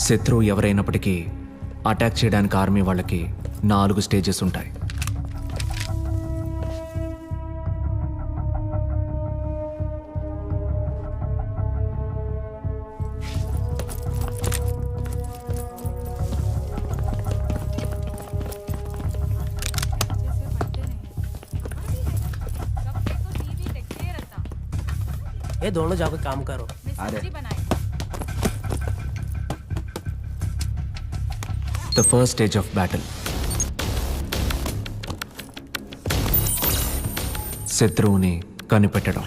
శత్రువు ఎవరైనప్పటికీ అటాక్ చేయడానికి ఆర్మీ వాళ్ళకి 4 స్టేజెస్ ఉంటాయి. ये दोनों जाकर काम करो. अरे The first stage of battle. శత్రువుని కనిపెట్టడం.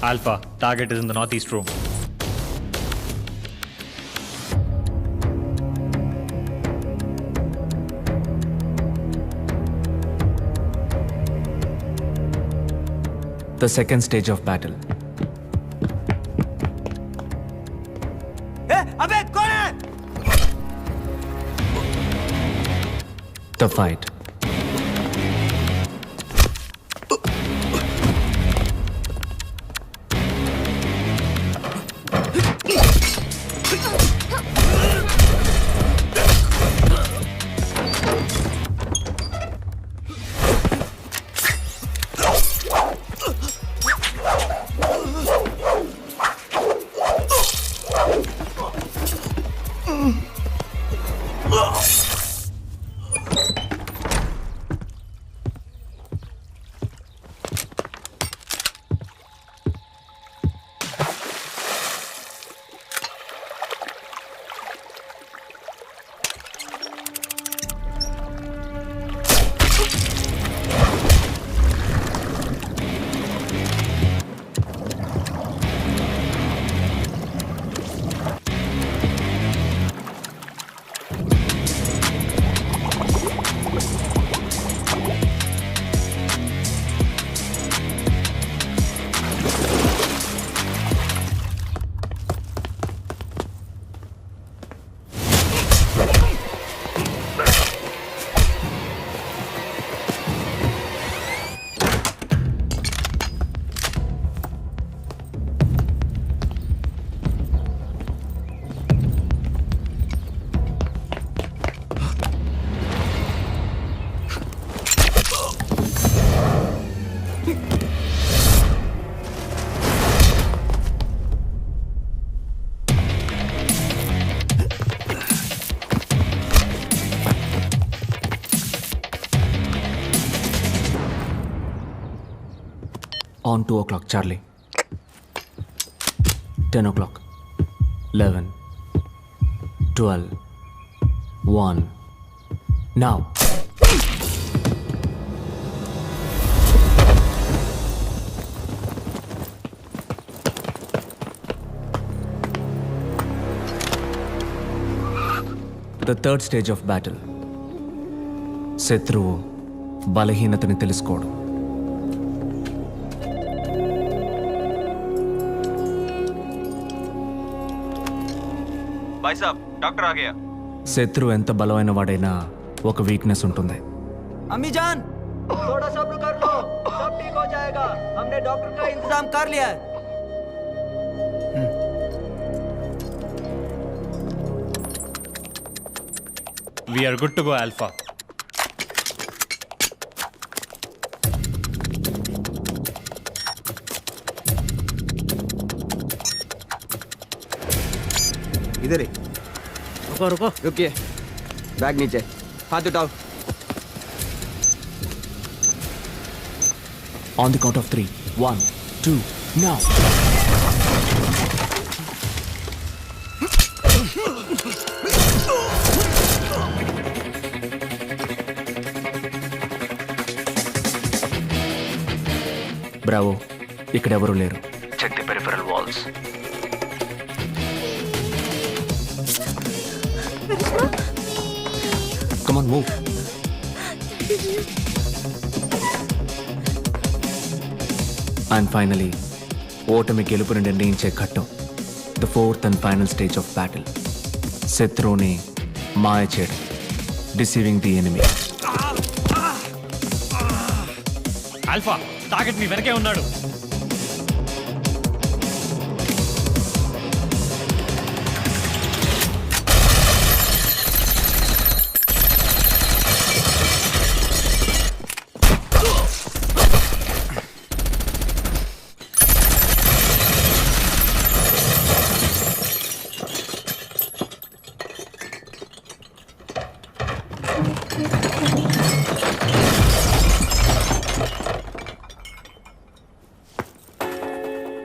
Alpha, target is in the northeast room. The second stage of battle. अबे कौन है? The fight. On 2 o'clock, Charlie. 10 o'clock. 11. 12. 1. Now. The third stage of battle. శత్రువు బలహీనతని తెలుసుకోవడం. भाई साहब डॉक्टर आ गया. శత్రువు ఎంత బలమైన వాడైనా ఒక వీక్నెస్ ఉంటుంది. अम्मी जान थोड़ा सब्र कर लो, सब ठीक हो जाएगा. हमने डॉक्टर का इंतजाम कर लिया है. We are good to go, Alpha. इधर ही रुको रुको. रुकिए. बैग नीचे, हाथ उठाओ. On the count of 3. 1, 2, now. Bravo, ఇక్కడెవరూ లేరు. Check the peripheral walls. Come on, move. And finally, ఓటమి గెలుపుని నిర్ణయించే ఘట్టం. The fourth and final stage of battle. శత్రువుని మాయ చేయడం. Deceiving the enemy. Alpha, target మీ వెనకే ఉన్నాడు.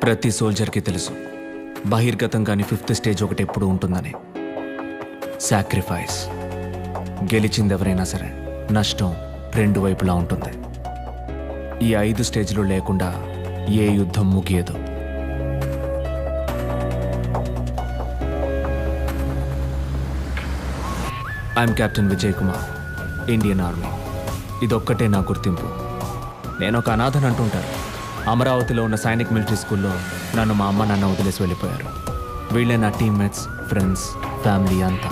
ప్రతి సోల్జర్కి తెలుసు బహిర్గతంగాని 5th స్టేజ్ ఒకటి ఎప్పుడు ఉంటుందని. సాక్రిఫైస్. గెలిచింది ఎవరైనా సరే నష్టం 2 వైపులా ఉంటుంది. ఈ 5 స్టేజ్లు లేకుండా ఏ యుద్ధం ముగియదు. I'm captain Vijay Kumar, Indian army. ఇదొక్కటే నా గుర్తింపు. నేను ఒక అనాథని అంటుంటారు. అమరావతిలో ఉన్న సైనిక్ మిలిటరీ స్కూల్లో నన్ను మా అమ్మ నాన్న వదిలేసి వెళ్ళిపోయారు. వీళ్ళే నా టీమ్మేట్స్, ఫ్రెండ్స్, ఫ్యామిలీ అంతా.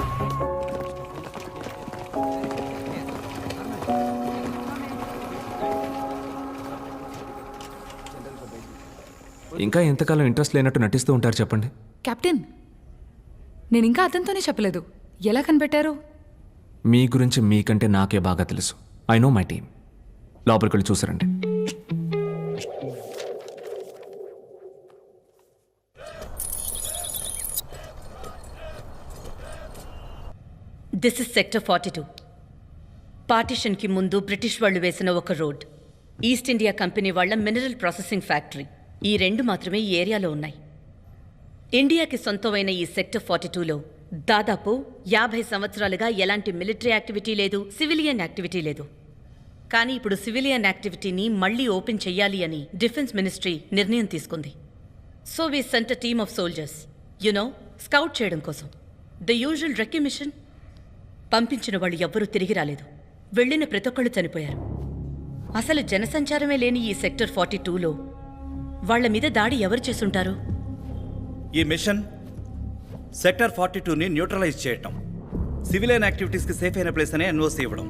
ఇంకా ఎంతకాలం ఇంట్రెస్ట్ లేనట్టు నటిస్తూ ఉంటారు చెప్పండి. కెప్టెన్, నేను ఇంకా అతనితోనే చెప్పలేదు. ఎలా కనిపెట్టారు? మీ గురించి మీకంటే నాకే బాగా తెలుసు. I know my team. లోపలికి వెళ్ళి చూసారండి. This is sector 42. పార్టిషన్కి ముందు బ్రిటిష్ వాళ్ళు వేసిన ఒక రోడ్, ఈస్ట్ ఇండియా కంపెనీ వాళ్ళ మినరల్ ప్రాసెసింగ్ ఫ్యాక్టరీ, ఈ 2 మాత్రమే ఈ ఏరియాలో ఉన్నాయి. ఇండియాకి సొంతమైన ఈ సెక్టర్ 42లో దాదాపు 50 సంవత్సరాలుగా ఎలాంటి మిలిటరీ యాక్టివిటీ లేదు, సివిలియన్ యాక్టివిటీ లేదు. కానీ ఇప్పుడు సివిలియన్ యాక్టివిటీని మళ్లీ ఓపెన్ చెయ్యాలి అని డిఫెన్స్ మినిస్ట్రీ నిర్ణయం తీసుకుంది. So we sent a team of soldiers, scout చేయడం కోసం. The usual recce mission. పంపించిన వాళ్ళు ఎవ్వరూ తిరిగి రాలేదు. వెళ్ళిన ప్రతి ఒక్కళ్ళు చనిపోయారు. అసలు జనసంచారమే లేని ఈ సెక్టర్ 42లో వాళ్ల మీద దాడి ఎవరు చేసుంటారు? ఈ మిషన్ సెక్టర్ 42ని న్యూట్రలైజ్ చేయటం, సివిలియన్ యాక్టివిటీస్కి సేఫ్ అయిన ప్లేస్ అనే ఎన్ఓసి ఇవ్వడం.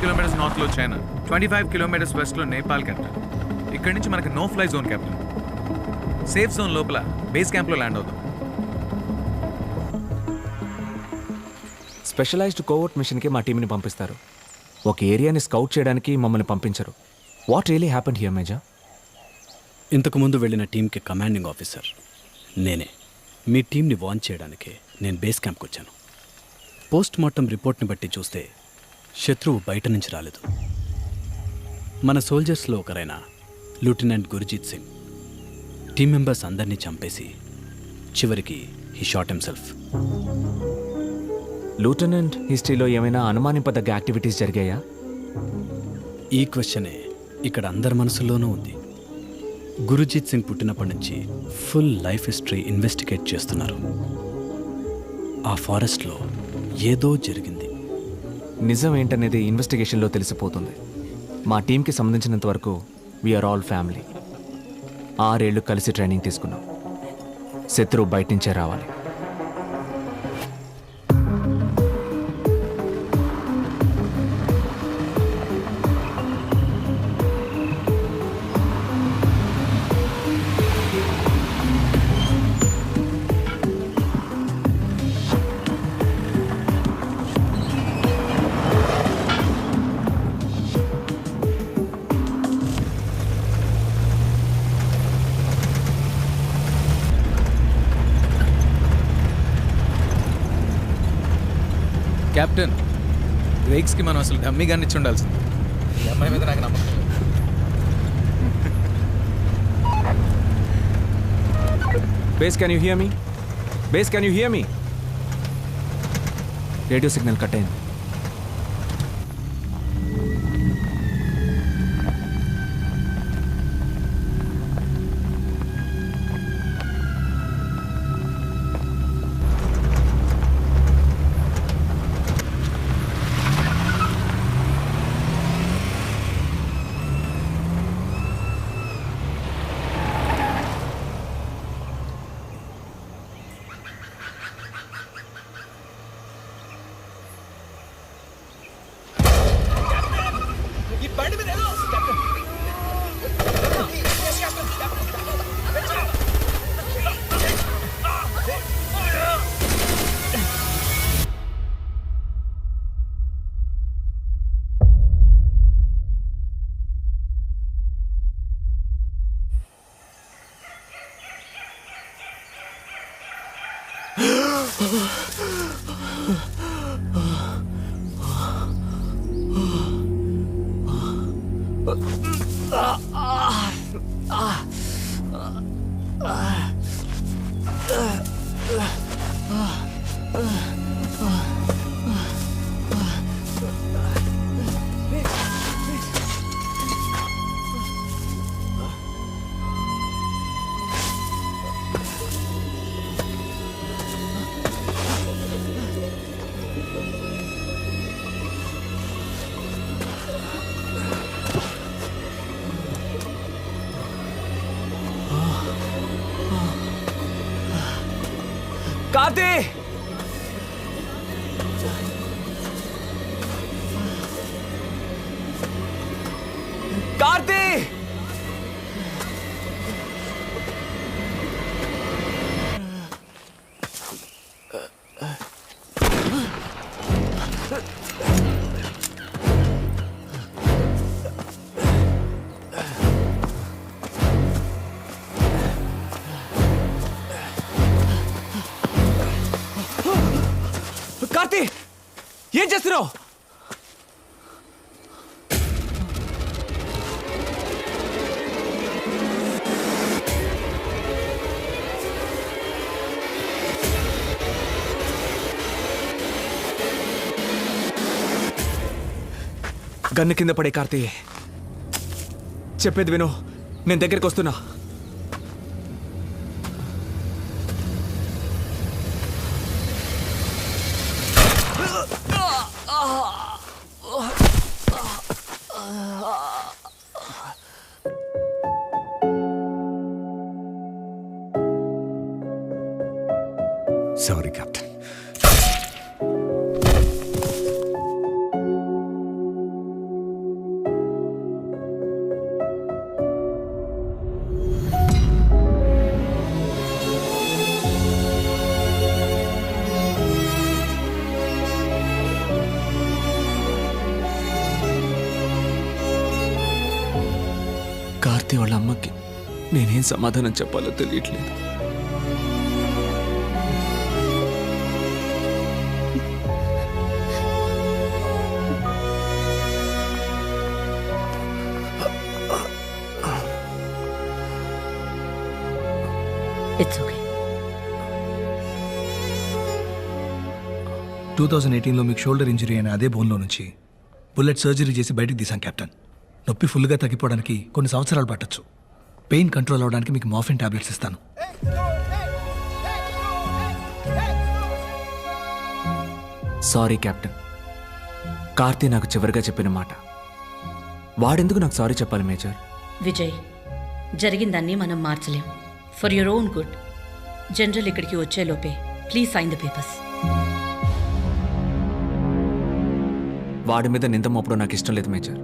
కిలోమీటర్స్ నార్త్లో చైనా, 25 కిలోమీటర్స్ వెస్ట్లో నేపాల్ కెప్టెన్. ఇక్కడి నుంచి మనకి no fly zone captain. Safe zone లోపల బేస్ క్యాంప్లో ల్యాండ్ అవుతాం. స్పెషలైజ్డ్ కోవర్ట్ మిషన్కి మా టీంని పంపిస్తారు. ఒక ఏరియాని స్కౌట్ చేయడానికి మమ్మల్ని పంపించరు. What really happened here major? ఇంతకుముందు వెళ్ళిన టీంకి కమాండింగ్ ఆఫీసర్ నేనే. మీ టీంని వార్న్ చేయడానికి నేను బేస్ క్యాంప్కి వచ్చాను. పోస్ట్ మార్టం రిపోర్ట్ని బట్టి చూస్తే శత్రువు బయట నుంచి రాలేదు. మన సోల్జర్స్లో ఒకరైన lieutenant Gurjit Singh team members అందరినీ చంపేసి చివరికి హీ షాట్ హిమ్సెల్ఫ్. లూటెనెంట్ హిస్టరీలో ఏమైనా అనుమానింపదగ్గ యాక్టివిటీస్ జరిగాయా? ఈ క్వశ్చనే ఇక్కడ అందరి మనసుల్లోనూ ఉంది. గురుజీత్ సింగ్ పుట్టినప్పటి నుంచి ఫుల్ లైఫ్ హిస్టరీ ఇన్వెస్టిగేట్ చేస్తున్నారు. ఆ ఫారెస్ట్లో ఏదో జరిగింది. నిజం ఏంటనేది ఇన్వెస్టిగేషన్లో తెలిసిపోతుంది. మా టీంకి సంబంధించినంత వరకు వీఆర్ ఆల్ ఫ్యామిలీ. 6 ఏళ్ళు కలిసి ట్రైనింగ్ తీసుకున్నాం. శత్రువు బయట నుంచే రావాలి. కెప్టెన్, బ్రేక్స్కి మనం అసలు డమ్మీ గాన్ని ఇచ్చి ఉండాల్సింది. ఈ అమ్మాయి మీద నాకు నమ్మకం. Base, can you here me? Base, can you here me? Radio signal cut అయింది. కార్తీ కార్తీ కార్తీ ఏం చేస్తున్నావు? గన్ను కింద పడే కార్తీ, చెప్పేది విను, నేను దగ్గరికి వస్తున్నా. Sorry captain. కార్తీ వాళ్ళ అమ్మకి నేనేం సమాధానం చెప్పాలో తెలియట్లేదు. It's okay. 2018లో మీకు షోల్డర్ ఇంజరీ అయిన అదే బోన్లో నుంచి బుల్లెట్ సర్జరీ చేసి బయటికి తీసాం కెప్టెన్. నొప్పి ఫుల్గా తగ్గిపోవడానికి కొన్ని సంవత్సరాలు పట్టొచ్చు. పెయిన్ కంట్రోల్ అవ్వడానికి మీకు మార్ఫిన్ టాబ్లెట్స్ ఇస్తాను. Sorry captain. కార్తీ నాకు చివరిగా చెప్పిన మాట. వాడెందుకు నాకు సారీ చెప్పాలి మేజర్? విజయ్, జరిగిందాన్ని మనం మార్చలేం. For your own good, general ఇక్కడికి వచ్చేలోపే ప్లీజ్ సైన్ ద పేపర్స్. వాడి మీద నింద మోపడం నాకు ఇష్టం లేదు major.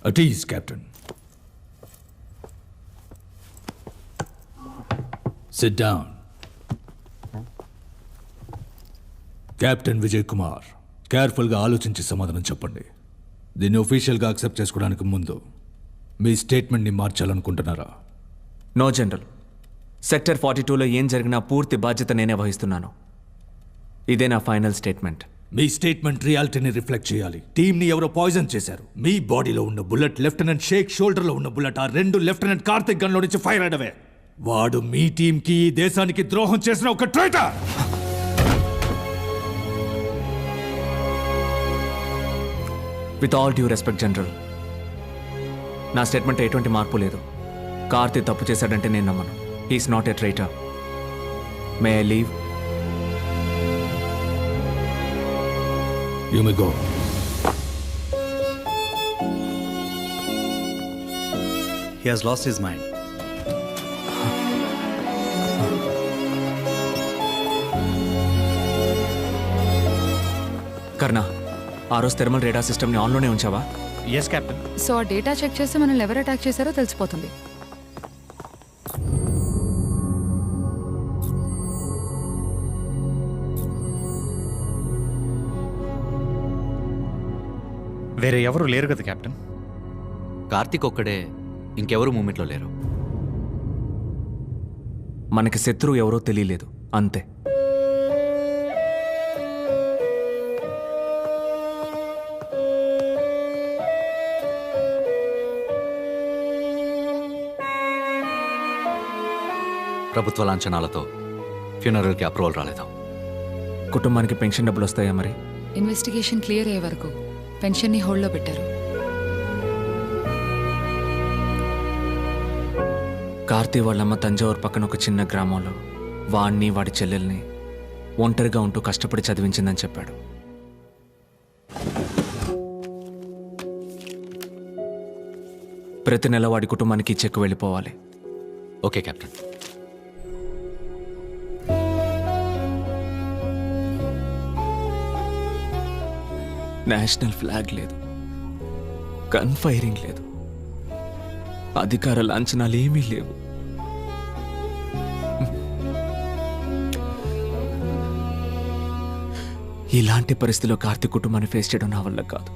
At ease, Captain. Sit down. Captain Vijay Kumar, కేర్ఫుల్గా ఆలోచించి సమాధానం చెప్పండి. దీన్ని ఒఫీషియల్గా యాక్సెప్ట్ చేసుకోవడానికి ముందు మీ స్టేట్మెంట్ని మార్చాలనుకుంటున్నారా? No general. సెక్టర్ 42లో ఏం జరిగినా పూర్తి బాధ్యత నేనే వహిస్తున్నాను. ఇదే నా ఫైనల్ స్టేట్మెంట్. మీ స్టేట్మెంట్ రియాలిటీని రిఫ్లెక్ట్ చేయాలి. టీంని ఎవరో పాయిజన్ చేశారు. మీ బాడీలో ఉన్న బుల్లెట్ లెఫ్టినెంట్ షేక్ షోల్డర్లో ఉన్న బుల్లెట్ ఆ రెండు లెఫ్టినెంట్ కార్తిక్ గన్లో నుంచి ఫైర్ అయ్యవే. వాడు మీ టీంకి ఈ దేశానికి ద్రోహం చేసిన ఒక traitor. With all due respect general, నా స్టేట్మెంట్ ఎటువంటి మార్పు లేదు. కార్తీ తప్పు చేశాడంటే నేను నమ్మను. He's not a traitor. May I leave? You may go. He has lost his mind. Karna, ఆ రోజు థెర్మల్ రేడార్ సిస్టమ్ని ఆన్లోనే ఉంచావా? Yes captain. సో ఆ డేటా చెక్ చేస్తే మనల్ని ఎవరు అటాక్ చేశారో తెలిసిపోతుంది. వేరే ఎవరు లేరు కదా కెప్టెన్? కార్తిక్ ఒక్కడే, ఇంకెవరు మూమెంట్లో లేరు. మనకి శత్రువు ఎవరో తెలియలేదు, అంతే. ప్రభుత్వ లాంఛనాలతో ఫ్యూనరల్కి అప్రూవల్ రాలేదు. కుటుంబానికి పెన్షన్ డబ్బులు వస్తాయా మరి? ఇన్వెస్టిగేషన్ క్లియర్ అయ్యే వరకు పెన్షన్ని హోల్డ్లో పెట్టారు. కార్తీ వాళ్ళమ్మ తంజావూరు పక్కన ఒక చిన్న గ్రామంలో వాణ్ణి వాడి చెల్లెల్ని ఒంటరిగా ఉంటూ కష్టపడి చదివించిందని చెప్పాడు. ప్రతి నెల వాడి కుటుంబానికి చెక్కు వెళ్ళిపోవాలి. Okay captain. నేషనల్ ఫ్లాగ్ లేదు, గన్ ఫైరింగ్ లేదు, అధికార లాంఛనాలు ఏమీ లేవు. ఇలాంటి పరిస్థితిలో కార్తీక్ కుటుంబాన్ని ఫేస్ చేయడం నా వల్ల కాదు.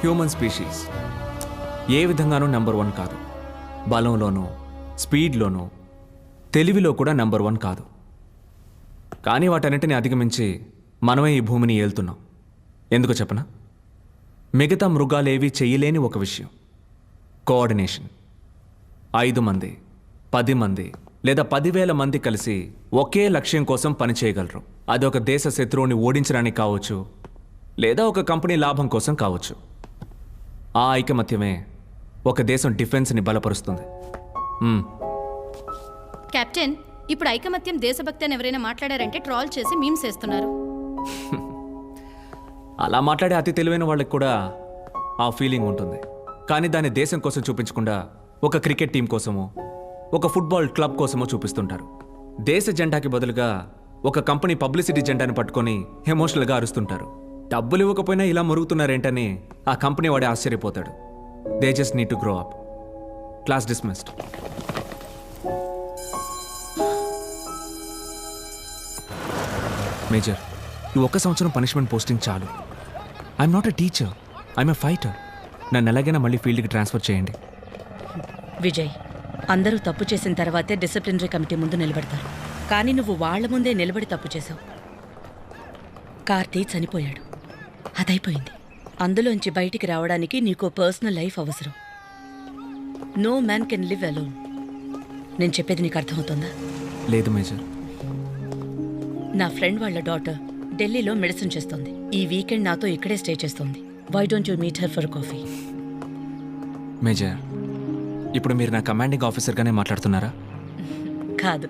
హ్యూమన్ స్పీషీస్ ఏ విధంగానూ నెంబర్ 1 కాదు. బలంలోనూ, స్పీడ్లోనూ, తెలివిలో కూడా నెంబర్ 1 కాదు. కానీ వాటన్నిటిని అధిగమించి మనమే ఈ భూమిని ఏలుతున్నాం. ఎందుకు చెప్పనా? మిగతా మృగాలేవి చెయ్యలేని ఒక విషయం, కోఆర్డినేషన్. 5 మంది, 10 మంది లేదా 10,000 మంది కలిసి ఒకే లక్ష్యం కోసం పనిచేయగలరు. అది ఒక దేశ శత్రువుని ఓడించడానికి కావచ్చు, లేదా ఒక కంపెనీ లాభం కోసం కావచ్చు. ఆ ఐకమత్యమే ఒక దేశం డిఫెన్స్ని బలపరుస్తుంది. కెప్టెన్, ఇప్పుడు ఐకమత్యం దేశభక్తి అని ఎవరైనా మాట్లాడారంటే ట్రాల్ చేసి మీమ్స్ వేస్తున్నారు. అలా మాట్లాడే అతి తెలివైన వాళ్ళకి కూడా ఆ ఫీలింగ్ ఉంటుంది. కానీ దాన్ని దేశం కోసం చూపించకుండా ఒక క్రికెట్ టీం కోసమో, ఒక ఫుట్బాల్ క్లబ్ కోసమో చూపిస్తుంటారు. దేశ జెండాకి బదులుగా ఒక కంపెనీ పబ్లిసిటీ జెండాని పట్టుకొని ఎమోషనల్గా అరుస్తుంటారు. డబ్బులు ఇవ్వకపోయినా ఇలా మురుగుతున్నారేంటని ఆ కంపెనీ వాడే ఆశ్చర్యపోతాడు. They just need to grow up. Class dismissed. Major, ఈ 1 సంవత్సరం పనిష్మెంట్ పోస్టింగ్ చాలు. I'm not a teacher, I'm a fighter. నన్ను ఎలాగైనా మళ్ళీ ఫీల్డ్కి ట్రాన్స్ఫర్ చేయండి. విజయ్, అందరూ తప్పు చేసిన తర్వాతే డిసిప్లినరీ కమిటీ ముందు నిలబడతారు. కానీ నువ్వు వాళ్ళ ముందే నిలబడి తప్పు చేసావు. కార్తీ చనిపోయాడు, అదైపోయింది. అందులోంచి బయటికి రావడానికి నీకో పర్సనల్ లైఫ్ అవసరం. No man can live alone. నేను చెప్పేది నీకు అర్థమవుతుందా? లేదు మేజర్. నా ఫ్రెండ్ వాళ్ళ డాటర్ ఢిల్లీలో మెడిసిన్ చేస్తుంది. ఈ వీకెండ్ నాతో ఇక్కడే స్టే చేస్తుంది. Why don't you meet her for coffee? Major, ఇప్పుడు మీరు నా కమాండింగ్ ఆఫీసర్గానే మాట్లాడుతున్నారా? కాదు,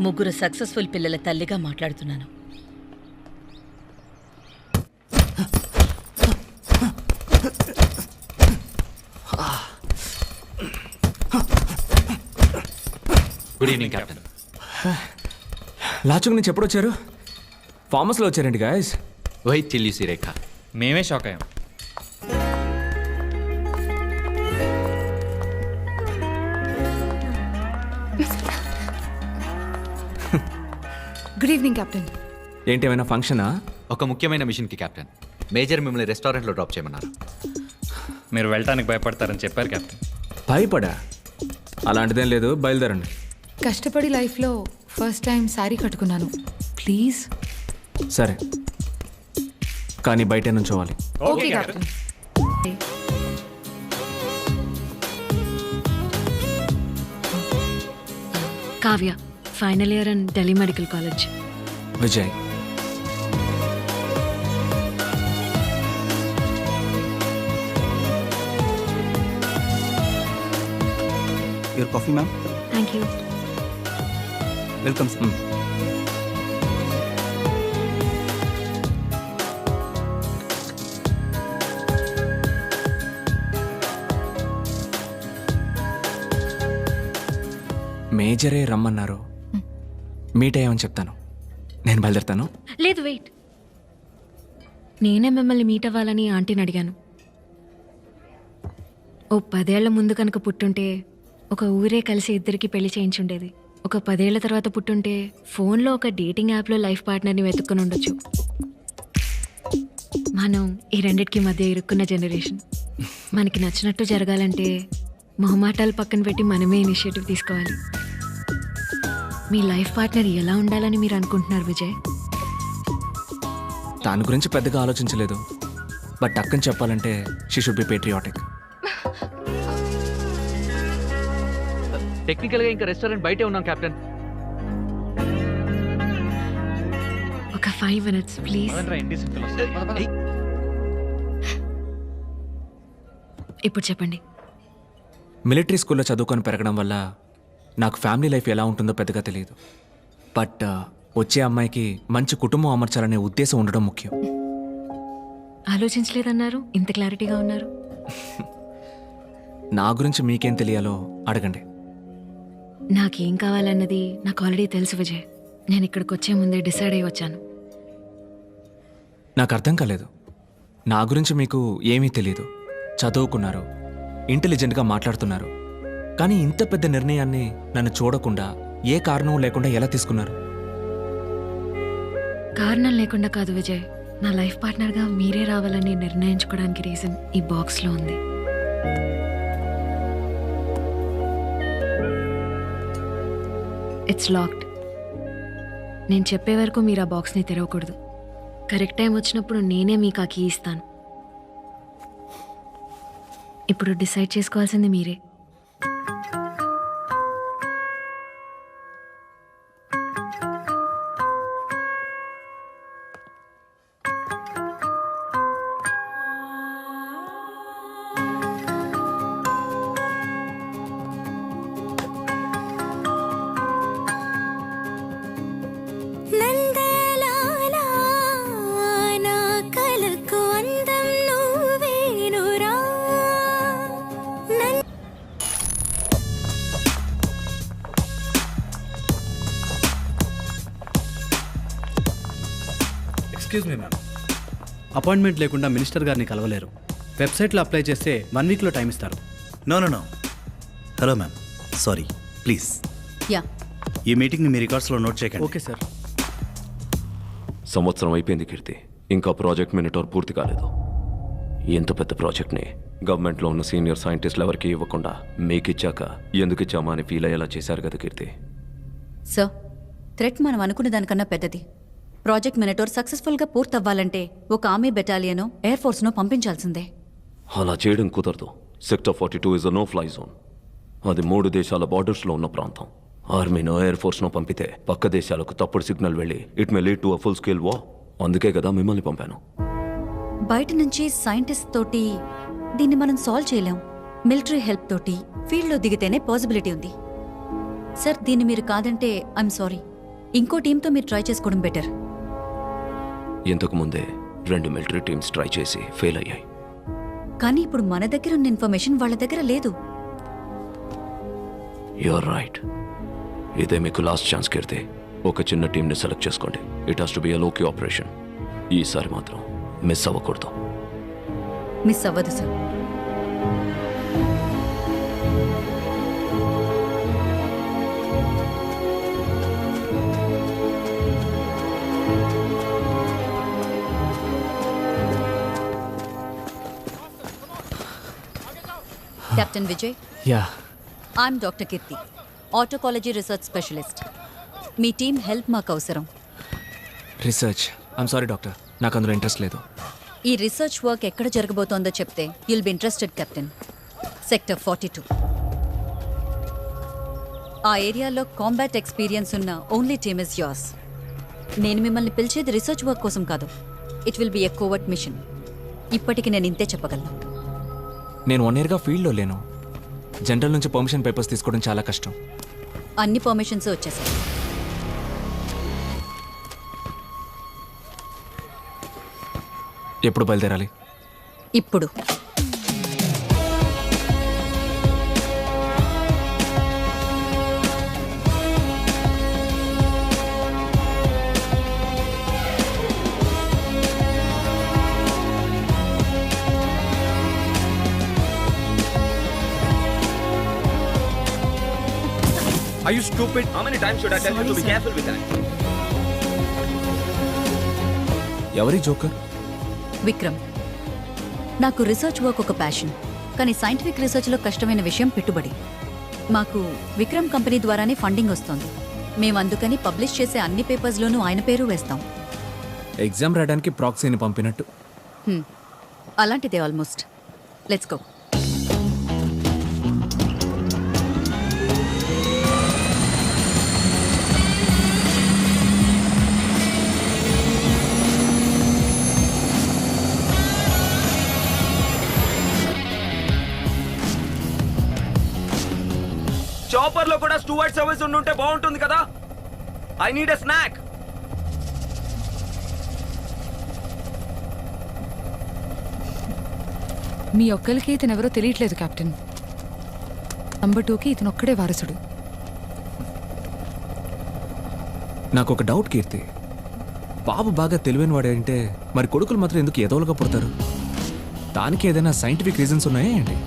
3 సక్సెస్ఫుల్ పిల్లల తల్లిగా మాట్లాడుతున్నాను. Good evening captain. లాచుకు నుంచి ఎప్పుడు వచ్చారు? ఫార్మస్లో వచ్చారండి గాయస్. వైట్ చిల్లీ రేఖ. మేమే షాక్ అయ్యాం. Good evening captain. ఏంటి, ఏమైనా ఫంక్షనా? ఒక ముఖ్యమైన మిషన్కి కెప్టెన్. మేజర్ మిమ్మల్ని రెస్టారెంట్లో డ్రాప్ చేయమన్నారు. మీరు వెళ్ళటానికి భయపడతారని చెప్పారు కెప్టెన్. భయపడా? అలాంటిదేం లేదు, బయలుదేరండి. కష్టపడి లైఫ్లో ఫస్ట్ టైం శారీ కట్టుకున్నాను. ప్లీజ్. సరే, కానీ బయట నుంచోవాలి. Okay captain. Kavya, final year in Delhi medical college. Vijay, your coffee ma'am. Thank you. Welcome sir. మేజరే రమ్మన్నారు. మీట్ అయ్యామని చెప్తాను. నేను బయలుదేరుతాను. లేదు, వెయిట్. నేనే మిమ్మల్ని మీట్ అవ్వాలని ఆంటీని అడిగాను. ఓ 10 ఏళ్ల ముందు కనుక పుట్టుంటే ఒక ఊరే కలిసి ఇద్దరికి పెళ్లి చేయించుండేది. ఒక 10 ఏళ్ల తర్వాత పుట్టుంటే ఫోన్లో ఒక డేటింగ్ యాప్లో లైఫ్ పార్ట్నర్ని వెతుక్కుని ఉండొచ్చు. మనం ఈ రెండిటికి మధ్య ఇరుక్కున్న జనరేషన్. మనకి నచ్చినట్టు జరగాలంటే మొహమాటాలు పక్కన పెట్టి మనమే ఇనిషియేటివ్ తీసుకోవాలి. మీ లైఫ్ పార్ట్నర్ ఎలా ఉండాలని మీరు అనుకుంటున్నారు విజయ్? దాని గురించి పెద్దగా ఆలోచించలేదు. బట్ అక్కని చెప్పాలంటే షీ షుడ్ బి పేట్రియాటిక్. టెక్నికల్గా ఇంకా రెస్టారెంట్ బయటే ఉన్నాం కెప్టెన్. ఒక 5 minutes ప్లీజ్. ఇప్పుడు చెప్పండి. మిలిటరీ స్కూల్లో చదువుకొని పెరగడం వల్ల నాకు ఫ్యామిలీ లైఫ్ ఎలా ఉంటుందో పెద్దగా తెలియదు. బట్ వచ్చే అమ్మాయికి మంచి కుటుంబం అమర్చాలనే ఉద్దేశం ఉండడం ముఖ్యం. ఆలోచించలేదన్నారు, ఇంత క్లారిటీగా ఉన్నారు. నా గురించి మీకేం తెలియాలో అడగండి. నాకేం కావాలన్నది నాకు ఆల్రెడీ తెలుసు విజయ్. నేను ఇక్కడికి వచ్చే ముందే డిసైడ్ అయ్యి వచ్చాను. నాకు అర్థం కాలేదు. నా గురించి మీకు ఏమీ తెలియదు. చదువుకున్నారు, ఇంటెలిజెంట్గా మాట్లాడుతున్నారు. కానీ ఇంత పెద్ద నిర్ణయాన్ని నన్ను చూడకుండా ఏ కారణం లేకుండా ఎలా తీసుకున్నారు? కారణం లేకుండా కాదు విజయ్. నా లైఫ్ పార్ట్నర్గా మీరే రావాలని నిర్ణయించుకోవడానికి రీజన్ ఈ బాక్స్లో ఉంది. It's locked. నేను చెప్పే వరకు మీరు ఆ బాక్స్ని తెరవకూడదు. కరెక్ట్ టైం వచ్చినప్పుడు నేనే మీకు ఆ కీ ఇస్తాను. ఇప్పుడు డిసైడ్ చేసుకోవాల్సింది మీరే. Excuse me ma'am. అపాయింట్మెంట్ లేకుండా మినిస్టర్ గారిని కలవలేరు. వెబ్సైట్లో అప్లై చేస్తే 1 వీక్లో టైం ఇస్తారు. No no no. Hello ma'am, sorry, please. Yeah, ఈ మీటింగ్ని మీ రికార్డ్స్లో నోట్ చేయకండి. Okay sir. సంవత్సరం అయిపోయింది కీర్తి, ఇంకా ప్రాజెక్ట్ మినిటోర్ పూర్తి కాలేదు. ఎంత పెద్ద ప్రాజెక్ట్ని గవర్నమెంట్లో ఉన్న సీనియర్ సైంటిస్టులు ఎవరికి ఇవ్వకుండా మీకు ఇచ్చాక ఎందుకు ఇచ్చామా అని ఫీల్ అయ్యేలా చేశారు కదా కీర్తి. సార్, థ్రెట్ మనం అనుకునే దానికన్నా పెద్దది. ప్రాజెక్ట్ మినిటోర్ సక్సెస్ఫుల్గా పూర్తవ్వాలంటే ఒక ఆర్మీ బెటాలియనో ఎయిర్ ఫోర్స్నో పంపించాల్సిందే. అలా చేయడం కుదరదు. Sector 42 is a no fly zone. అది 3 దేశాల బార్డర్స్లో ఉన్న ప్రాంతం. ఆర్మీనో ఎయిర్ ఫోర్స్నో పంపితే పక్క దేశాలకు తప్పుడు సిగ్నల్ వెళ్ళి it may lead to a full scale war. అందుకే కదా మిమ్మల్ని పంపాను. బయట నుంచి సైంటిస్ట్ తోటి దీన్ని మనం సాల్వ్ చేయలేం. మిలిటరీ హెల్ప్ తోటి ఫీల్డ్లో దిగితేనే పాసిబిలిటీ ఉంది. సార్, దీన్ని మీరు కాదంటే ఐఎమ్ సారీ. ఇంకో టీంతో మీరు ట్రై చేసుకోవడం బెటర్. ఇంతకు ముందే 2 మిలిటరీ టీమ్స్ ట్రై చేసి ఫెయిల్ అయ్యాయి. కానీ ఇప్పుడు మన దగ్గర ఉన్న ఇన్ఫర్మేషన్ వాళ్ళ దగ్గర లేదు. You're right. ఇదే మీకు లాస్ట్ ఛాన్స్ కీర్తి. ఒక చిన్న టీంని సెలెక్ట్ చేసుకోండి. It has to be a low key operation. ఈసారి మాత్రం మిస్ అవ్వకూడదు. మిస్ అవ్వదు sir. Captain Vijay, yeah, I'm doctor Keerthi, ఆటోకాలజీ రీసెర్చ్ స్పెషలిస్ట్. మీ టీం హెల్ప్ మాకు అవసరం. రీసెర్చ్? ఐమ్ సారీ డాక్టర్, నాకు అందులో ఇంట్రెస్ట్ లేదు. ఈ రీసెర్చ్ వర్క్ ఎక్కడ జరగబోతోందో చెప్తే you'll be interested captain. Sector 42. ఆ ఏరియాలో కాంబాట్ ఎక్స్పీరియన్స్ ఉన్న ఓన్లీ టీమ్ ఇస్ యోర్స్. నేను మిమ్మల్ని పిలిచేది రీసెర్చ్ వర్క్ కోసం కాదు. It will be a covert mission. ఇప్పటికి నేను ఇంతే చెప్పగలను. నేను 1 yearగా ఫీల్డ్లో లేను. జనరల్ నుంచి పర్మిషన్ పేపర్స్ తీసుకోవడం చాలా కష్టం. అన్ని పర్మిషన్స్ వచ్చేసాయి. ఎప్పుడు బయలుదేరాలి? ఇప్పుడు. Are you stupid? How many times should I tell you to be careful with that? ఎవరి జోకర్? విక్రమ్. నాకు రీసెర్చ్ వర్క్ ఒక ప్యాషన్, కానీ సైంటిఫిక్ రీసెర్చ్లో కష్టమైన విషయం పెట్టుబడి. మాకు విక్రమ్ కంపెనీ ద్వారానే ఫండింగ్ వస్తుంది. మేము అందుకని పబ్లిష్ చేసే అన్ని పేపర్స్లోనూ ఆయన పేరు వేస్తాం. ఎగ్జామ్ రాయడానికి ప్రాక్సీని పంపినట్టు. అలాంటిదే ఆల్మోస్ట్. Let's go. చాపర్ లో కూడా స్టూవర్డ్ సర్వీస్ ఉంటే బాగుంటుంది కదా. I need a snack. మీ ఒక్కరికి ఇతను ఎవరో తెలియట్లేదు కెప్టెన్. నంబర్ 2కి ఇతను ఒక్కడే వారసుడు. నాకు ఒక డౌట్ కీర్తి, బాబు బాగా తెలివైన వాడంటే మరి కొడుకులు మాత్రం ఎందుకు ఎదవలుగా పుడతారు? దానికి ఏదైనా సైంటిఫిక్ రీజన్స్ ఉన్నాయా ఏంటి?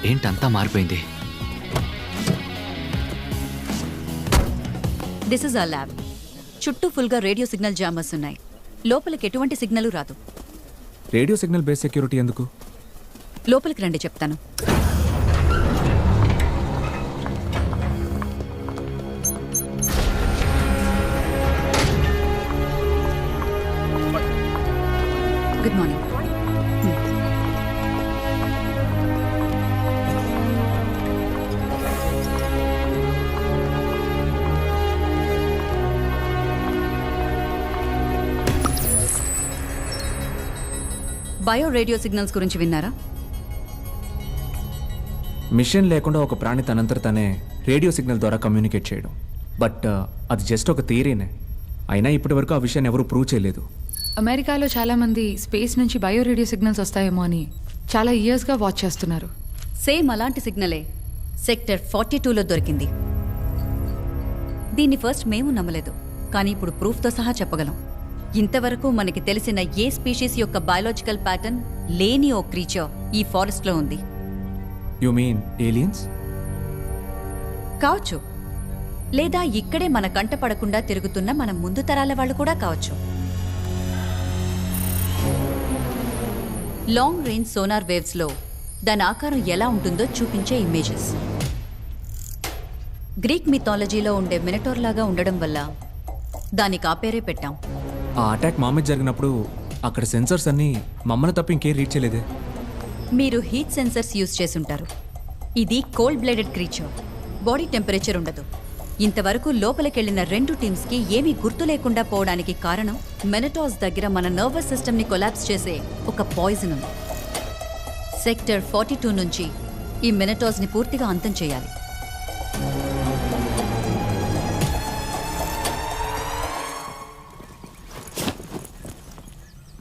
ఏంటంతా మారిపోయింది? This is our lab. చుట్టూ ఫుల్గా రేడియో సిగ్నల్ జామర్స్ ఉన్నాయి. లోపలికి ఎటువంటి సిగ్నల్ రాదు. రేడియో సిగ్నల్ బేస్ సెక్యూరిటీ ఎందుకు? లోపలికి రండి చెప్తాను. Good morning. Bio radio signals గురించి విన్నారా? మిషన్ లేకుండా ఒక ప్రాణి తనంతట తనే రేడియో సిగ్నల్ ద్వారా కమ్యూనికేట్ చేయడం. బట్ అది జస్ట్ ఒక థియరీనే. అయినా ఇప్పటి వరకు ఆ విషయాన్ని ఎవరూ ప్రూవ్ చేయలేదు. అమెరికాలో చాలామంది స్పేస్ నుంచి బయో రేడియో సిగ్నల్స్ వస్తాయేమో అని చాలా ఇయర్స్గా వాచ్ చేస్తున్నారు. సేమ్ అలాంటి సిగ్నలే సెక్టర్ 42లో దొరికింది. దీన్ని ఫస్ట్ మేము నమ్మలేదు, కానీ ఇప్పుడు ప్రూఫ్తో సహా చెప్పగలం. ఇంతవరకు మనకి తెలిసిన ఏ స్పీషీస్ యొక్క బయాలజికల్ ప్యాటర్న్ లేని ఓ క్రీచర్ ఈ ఫారెస్ట్లో ఉంది. You mean aliens? కావచ్చు, లేదా ఇక్కడే మన కంట పడకుండా తిరుగుతున్న మన ముందు తరాల వాళ్ళు కూడా కావచ్చు. లాంగ్ రేంజ్ సోనార్ వేవ్స్లో దాని ఆకారం ఎలా ఉంటుందో చూపించే ఇమేజెస్. గ్రీక్ మిథాలజీలో ఉండే మినటోర్ లాగా ఉండడం వల్ల దానికి ఆ పేరే పెట్టాం. ఆ అటాక్ మా మీద జరిగినప్పుడు అక్కడ సెన్సర్స్ అన్నీ మమ్మల్ని తప్ప ఇంకేం రీచ్ చేయలేదే. మీరు హీట్ సెన్సర్స్ యూజ్ చేసుంటారు. ఇది cold blooded creature. Body temperature ఉండదు. ఇంతవరకు లోపలికెళ్లిన 2 టీమ్స్కి ఏమీ గుర్తు లేకుండా పోవడానికి కారణం మెనటాస్ దగ్గర మన నర్వస్ సిస్టమ్ని కొలాప్స్ చేసే ఒక పాయిజన్ ఉంది. సెక్టర్ 42 నుంచి ఈ మెనటాస్ని పూర్తిగా అంతం చేయాలి.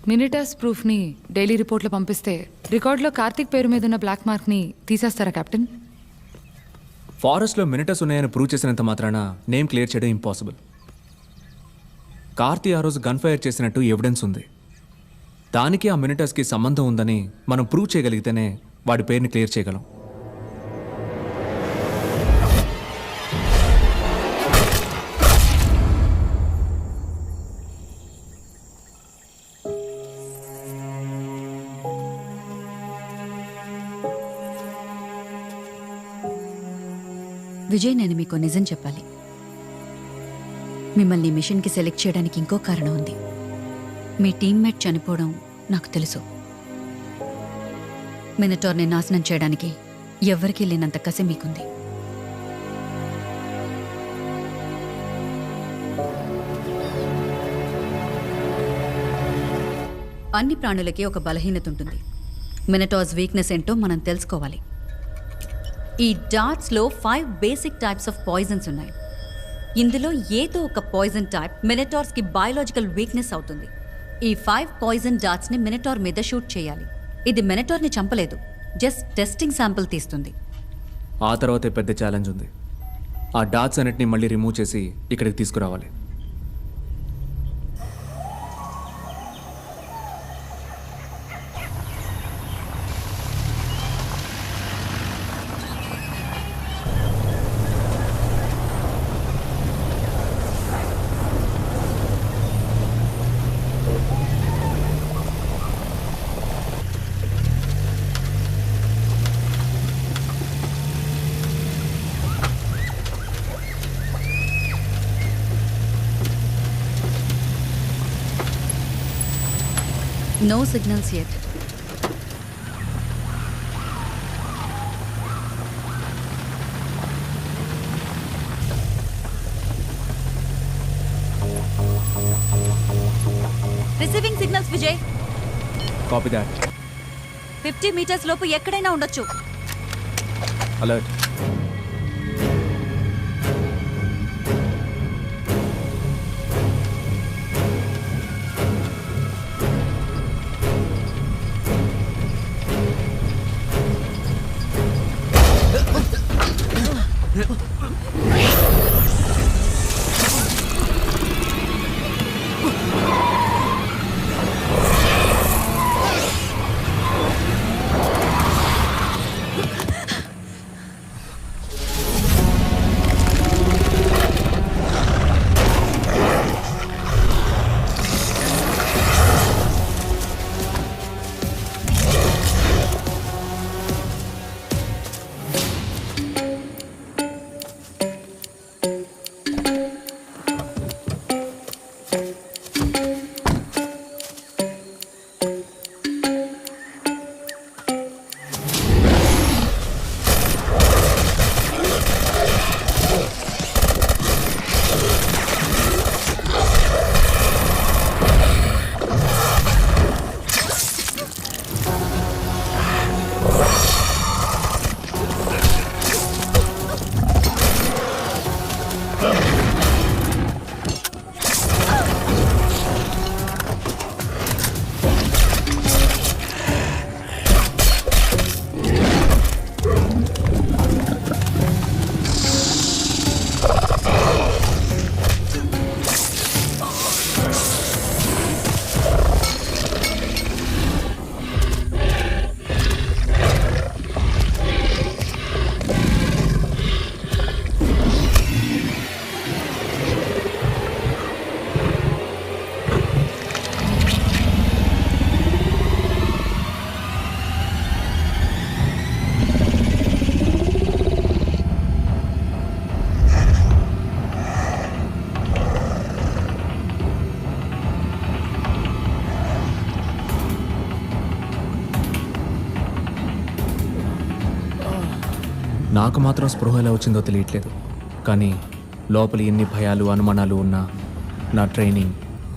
మినిటర్స్ ప్రూఫ్ని డైలీ రిపోర్ట్లో పంపిస్తే రికార్డులో కార్తిక్ పేరు మీద ఉన్న బ్లాక్ మార్క్ని తీసేస్తారా కెప్టెన్? ఫారెస్ట్లో మినిటర్స్ ఉన్నాయని ప్రూవ్ చేసినంత మాత్రాన నేమ్ క్లియర్ చేయడం ఇంపాసిబుల్. కార్తీ ఆ రోజు గన్ ఫైర్ చేసినట్టు ఎవిడెన్స్ ఉంది. దానికి ఆ మినిటర్స్కి సంబంధం ఉందని మనం ప్రూవ్ చేయగలిగితేనే వాడి పేరుని క్లియర్ చేయగలం. విజయ్, నేను మీకు నిజం చెప్పాలి. మిమ్మల్ని మిషన్కి సెలెక్ట్ చేయడానికి ఇంకో కారణం ఉంది. మీ టీమ్మేట్ చనిపోవడం నాకు తెలుసు. మినటార్ని నాశనం చేయడానికి ఎవ్వరికీ లేనంత కసి మీకుంది. అన్ని ప్రాణులకి ఒక బలహీనత ఉంటుంది. మినటార్స్ వీక్నెస్ ఏంటో మనం తెలుసుకోవాలి. ఈ డార్ట్స్లో 5 బేసిక్ టైప్స్ ఆఫ్ పాయిజన్స్ ఉన్నాయి. ఇందులో ఏదో ఒక పాయిజన్ టైప్ మినటార్స్కి బయాలజికల్ వీక్నెస్ అవుతుంది. ఈ 5 పాయిజన్ డార్ట్స్ని మినటార్ మీద షూట్ చేయాలి. ఇది మినటార్ని చంపలేదు, జస్ట్ టెస్టింగ్ శాంపిల్ తీస్తుంది. ఆ తర్వాతే పెద్ద ఛాలెంజ్ ఉంది. ఆ డాట్స్ అన్నిటిని మళ్ళీ రిమూవ్ చేసి ఇక్కడికి తీసుకురావాలి. No signals yet. Receiving signals Vijay. Copy that. 50 meters లోపు ఎక్కడైనా ఉండొచ్చు. అలర్ట్. నాకు మాత్రం స్పృహ ఎలా వచ్చిందో తెలియట్లేదు. కానీ లోపల ఎన్ని భయాలు అనుమానాలు ఉన్నా నా ట్రైనింగ్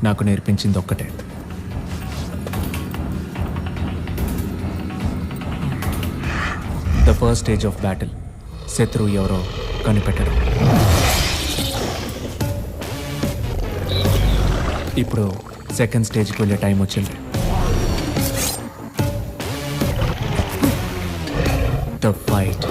నాకు నేర్పించింది ఒక్కటే. The first stage of battle, శత్రువు ఎవరో కనిపెట్టడం. ఇప్పుడు సెకండ్ స్టేజ్కి వెళ్ళే టైం వచ్చింది. The fight.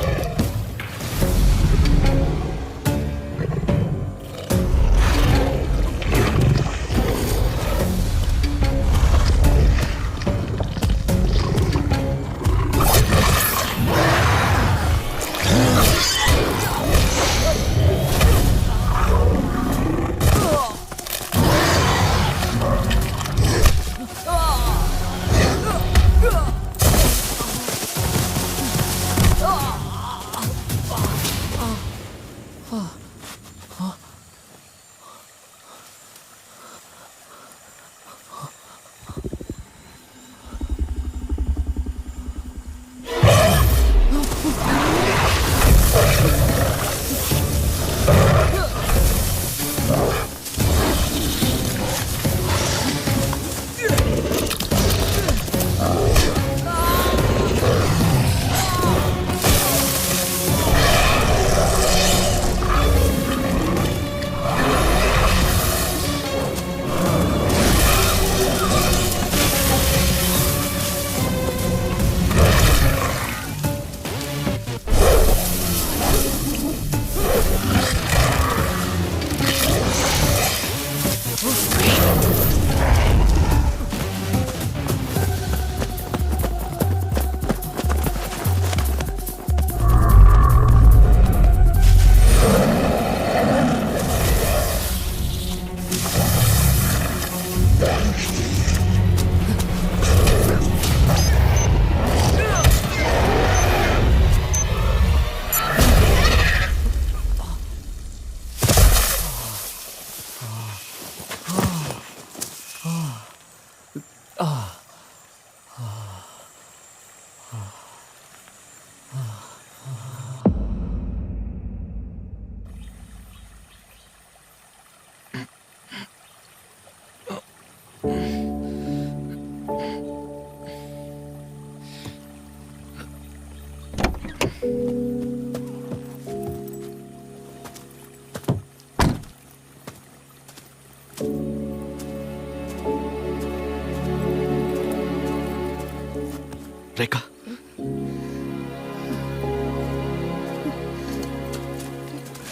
రేఖ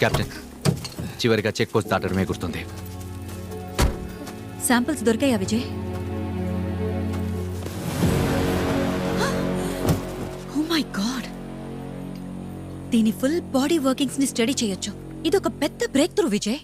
కెప్టెన్, చివరిగా చెక్ పోస్ట్ దాటడమే గుర్తుంది. శాంపిల్స్ దొరికాయా విజయ్? ఓ మై గాడ్, దీని ఫుల్ బాడీ వర్కింగ్స్ ని స్టడీ చేయొచ్చు. ఇది ఒక పెద్ద బ్రేక్ త్రూ విజయ్.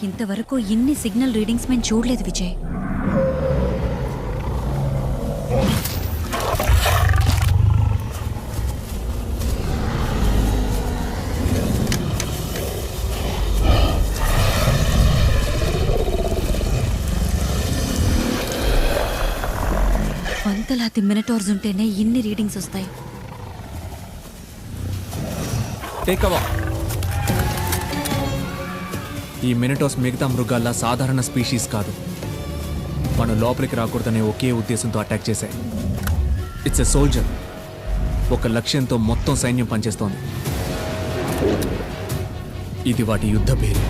ఇంతవరకు ఇన్ని సిగ్నల్ రీడింగ్స్ మేము చూడలేదు విజయ్. వందలాది మినిటార్స్ ఉంటేనే ఇన్ని రీడింగ్స్ వస్తాయి. ఈ మినిటార్స్ మిగతా మృగాల్లా సాధారణ స్పీషీస్ కాదు. మనం లోపలికి రాకూడదనే ఒకే ఉద్దేశంతో అటాక్ చేశాయి. It's a soldier. ఒక లక్ష్యంతో మొత్తం సైన్యం పనిచేస్తోంది. ఇది వాటి యుద్ధ పేరు.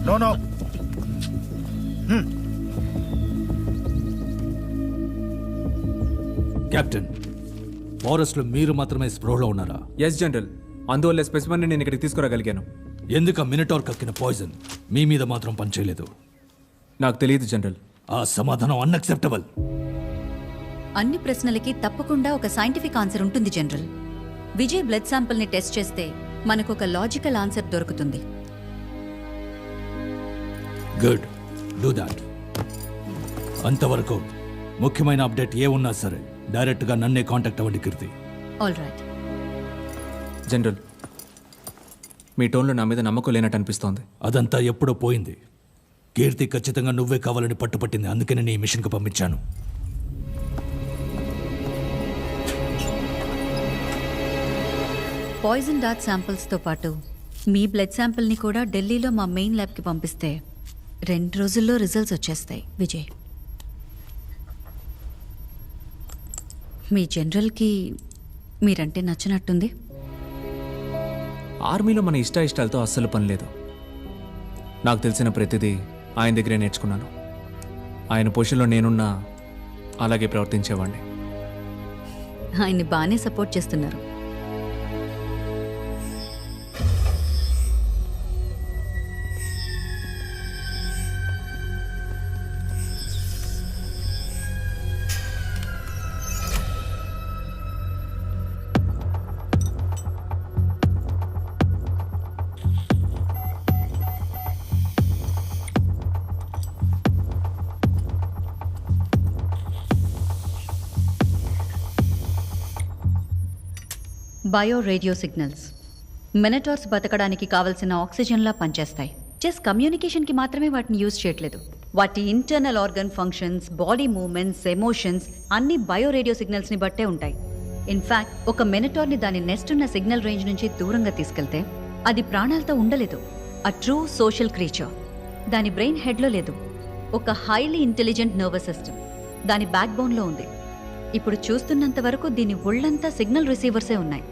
No, no. కెప్టెన్, ఫారెస్ట్ లో మీరు మాత్రమే స్ప్రోలో ఉన్నారా? Yes general. అందువల్ల స్పెసిమన్ నేను ఇక్కడికి తీసుకురాగలిగాను. ఎందుకు ఆ మినిటార్ కక్కిన పాయిజన్ మీ మీద మాత్రం పనిచేయలేదు? నాకు తెలియదు జనరల్. ఆ సమాధానం అన్అక్సెప్టబుల్. అన్ని ప్రశ్నలకి తప్పకుండా ఒక సైంటిఫిక్ ఆన్సర్ ఉంటుంది జనరల్. విజయ్ బ్లడ్ శాంపిల్ ని టెస్ట్ చేస్తే మనకు ఒక లాజికల్ ఆన్సర్ దొరుకుతుంది. Good, do that. అంతవరకు ముఖ్యమైన అప్డేట్ ఏ ఉన్నా సరే డైరెక్ట్గా నన్నే కాంటాక్ట్ అవ్వండి కీర్తి. All right. జనరల్, మీ టోన్లో నా మీద నమ్మకం లేనట్టు అనిపిస్తోంది. అదంతా ఎప్పుడో పోయింది. కీర్తి ఖచ్చితంగా నువ్వే కావాలని పట్టుపట్టింది. అందుకే నేను ఈ మిషన్కి పంపించాను. పాయిజన్ డార్ట్ శాంపిల్స్తో పాటు మీ బ్లడ్ శాంపిల్ని కూడా ఢిల్లీలో మా మెయిన్ ల్యాబ్కి పంపిస్తే 2 రోజుల్లో రిజల్ట్స్ వచ్చేస్తాయి విజయ్. మీ జనరల్కి మీరంటే నచ్చినట్టుంది. ఆర్మీలో మన ఇష్టాలతో అస్సలు పని లేదు. నాకు తెలిసిన ప్రతిదీ ఆయన దగ్గరే నేర్చుకున్నాను. ఆయన పొజిషన్లో నేనున్నా అలాగే ప్రవర్తించేవాడిని. ఆయన్ని బాగానే సపోర్ట్ చేస్తున్నారు. బయో రేడియో సిగ్నల్స్ మినిటార్స్ బతకడానికి కావలసిన ఆక్సిజన్లా పనిచేస్తాయి. జస్ట్ కమ్యూనికేషన్కి మాత్రమే వాటిని యూజ్ చేయట్లేదు. వాటి internal organ functions, body movements, emotions అన్నీ బయో రేడియో సిగ్నల్స్ని బట్టే ఉంటాయి. ఇన్ఫ్యాక్ట్ ఒక మినిటార్ని దాని నెస్ట్ ఉన్న సిగ్నల్ రేంజ్ నుంచి దూరంగా తీసుకెళ్తే అది ప్రాణాలతో ఉండలేదు. A true social creature. దాని బ్రెయిన్ హెడ్లో లేదు. ఒక హైలీ ఇంటెలిజెంట్ నర్వస్ సిస్టమ్ దాని బ్యాక్ బోన్లో ఉంది. ఇప్పుడు చూస్తున్నంత వరకు దీని ఒళ్ళంతా సిగ్నల్ రిసీవర్సే ఉన్నాయి.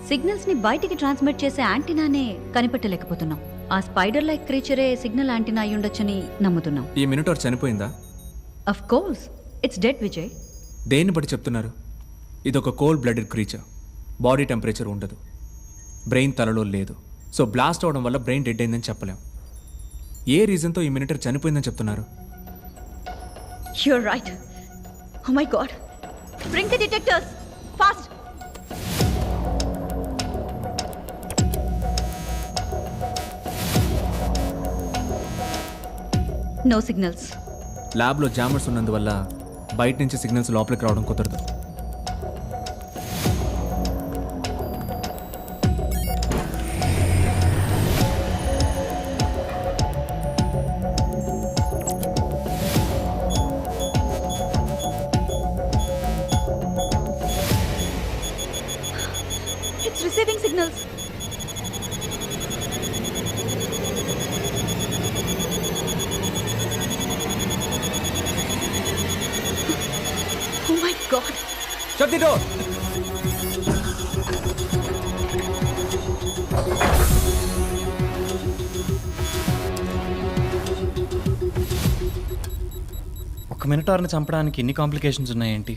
సిగ్నల్స్ని బయటికి ట్రాన్స్మిట్ చేసే యాంటీనానే కనిపెట్టలేకపోతున్నాం. ఆ స్పైడర్ లైక్ క్రీచరే సిగ్నల్ యాంటీనా అయి ఉండొచ్చని నమ్ముతున్నాం. ఈ మినిటార్ చనిపోయిందా? Of course, it's dead Vijay. దేన్ని బట్టి చెప్తున్నారు? ఇదొక cold blooded creature. Body temperature ఉండదు. బ్రెయిన్ తలలో లేదు. సో బ్లాస్ట్ అవడం వల్ల బ్రెయిన్ డెడ్ అయిందని చెప్పలేం. ఏ రీజన్తో ఈ మినిటర్ చనిపోయిందని చెప్తున్నారు? You're right. Oh my god. Bring the detectors. Fast. No signals. ల్యాబ్లో జామర్స్ ఉన్నందువల్ల బయట నుంచి సిగ్నల్స్ లోపలికి రావడం కుదరదు. It's receiving signals. Oh my god. Shut the door. ఒక మినిటార్ని చంపడానికి ఇన్ని కాంప్లికేషన్స్ ఉన్నాయేంటి?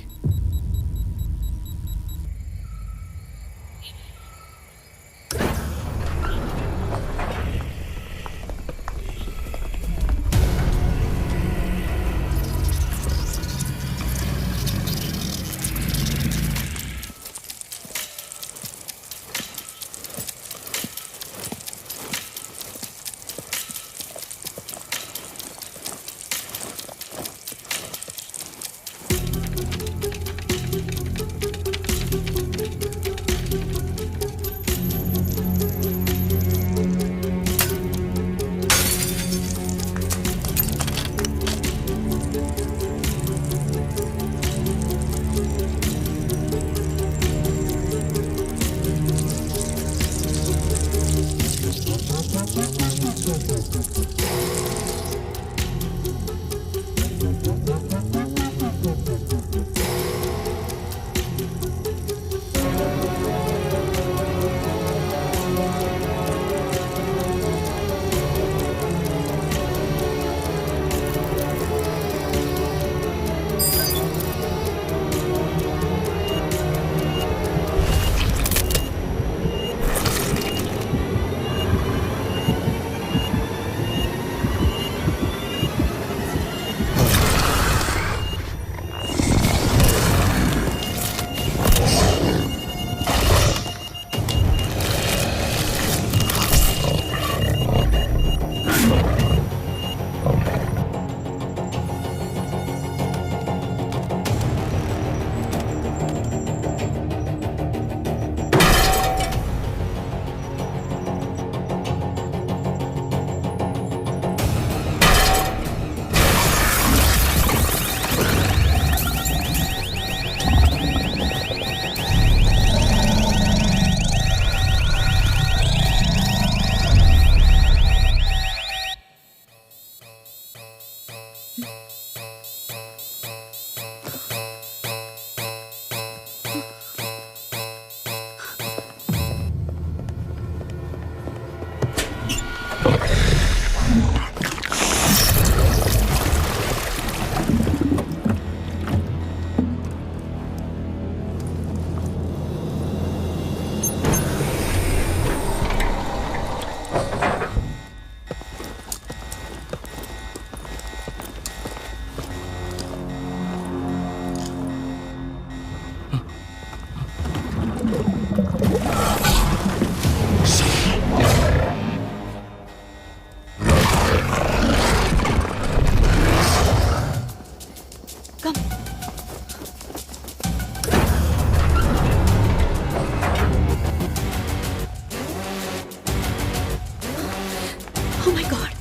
Oh my god.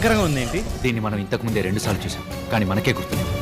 భయంకరంగా ఉంది ఏంటి? దీన్ని మనం ఇంతకు ముందే 2 సార్లు చూసాం, కానీ మనకే గుర్తులేదు.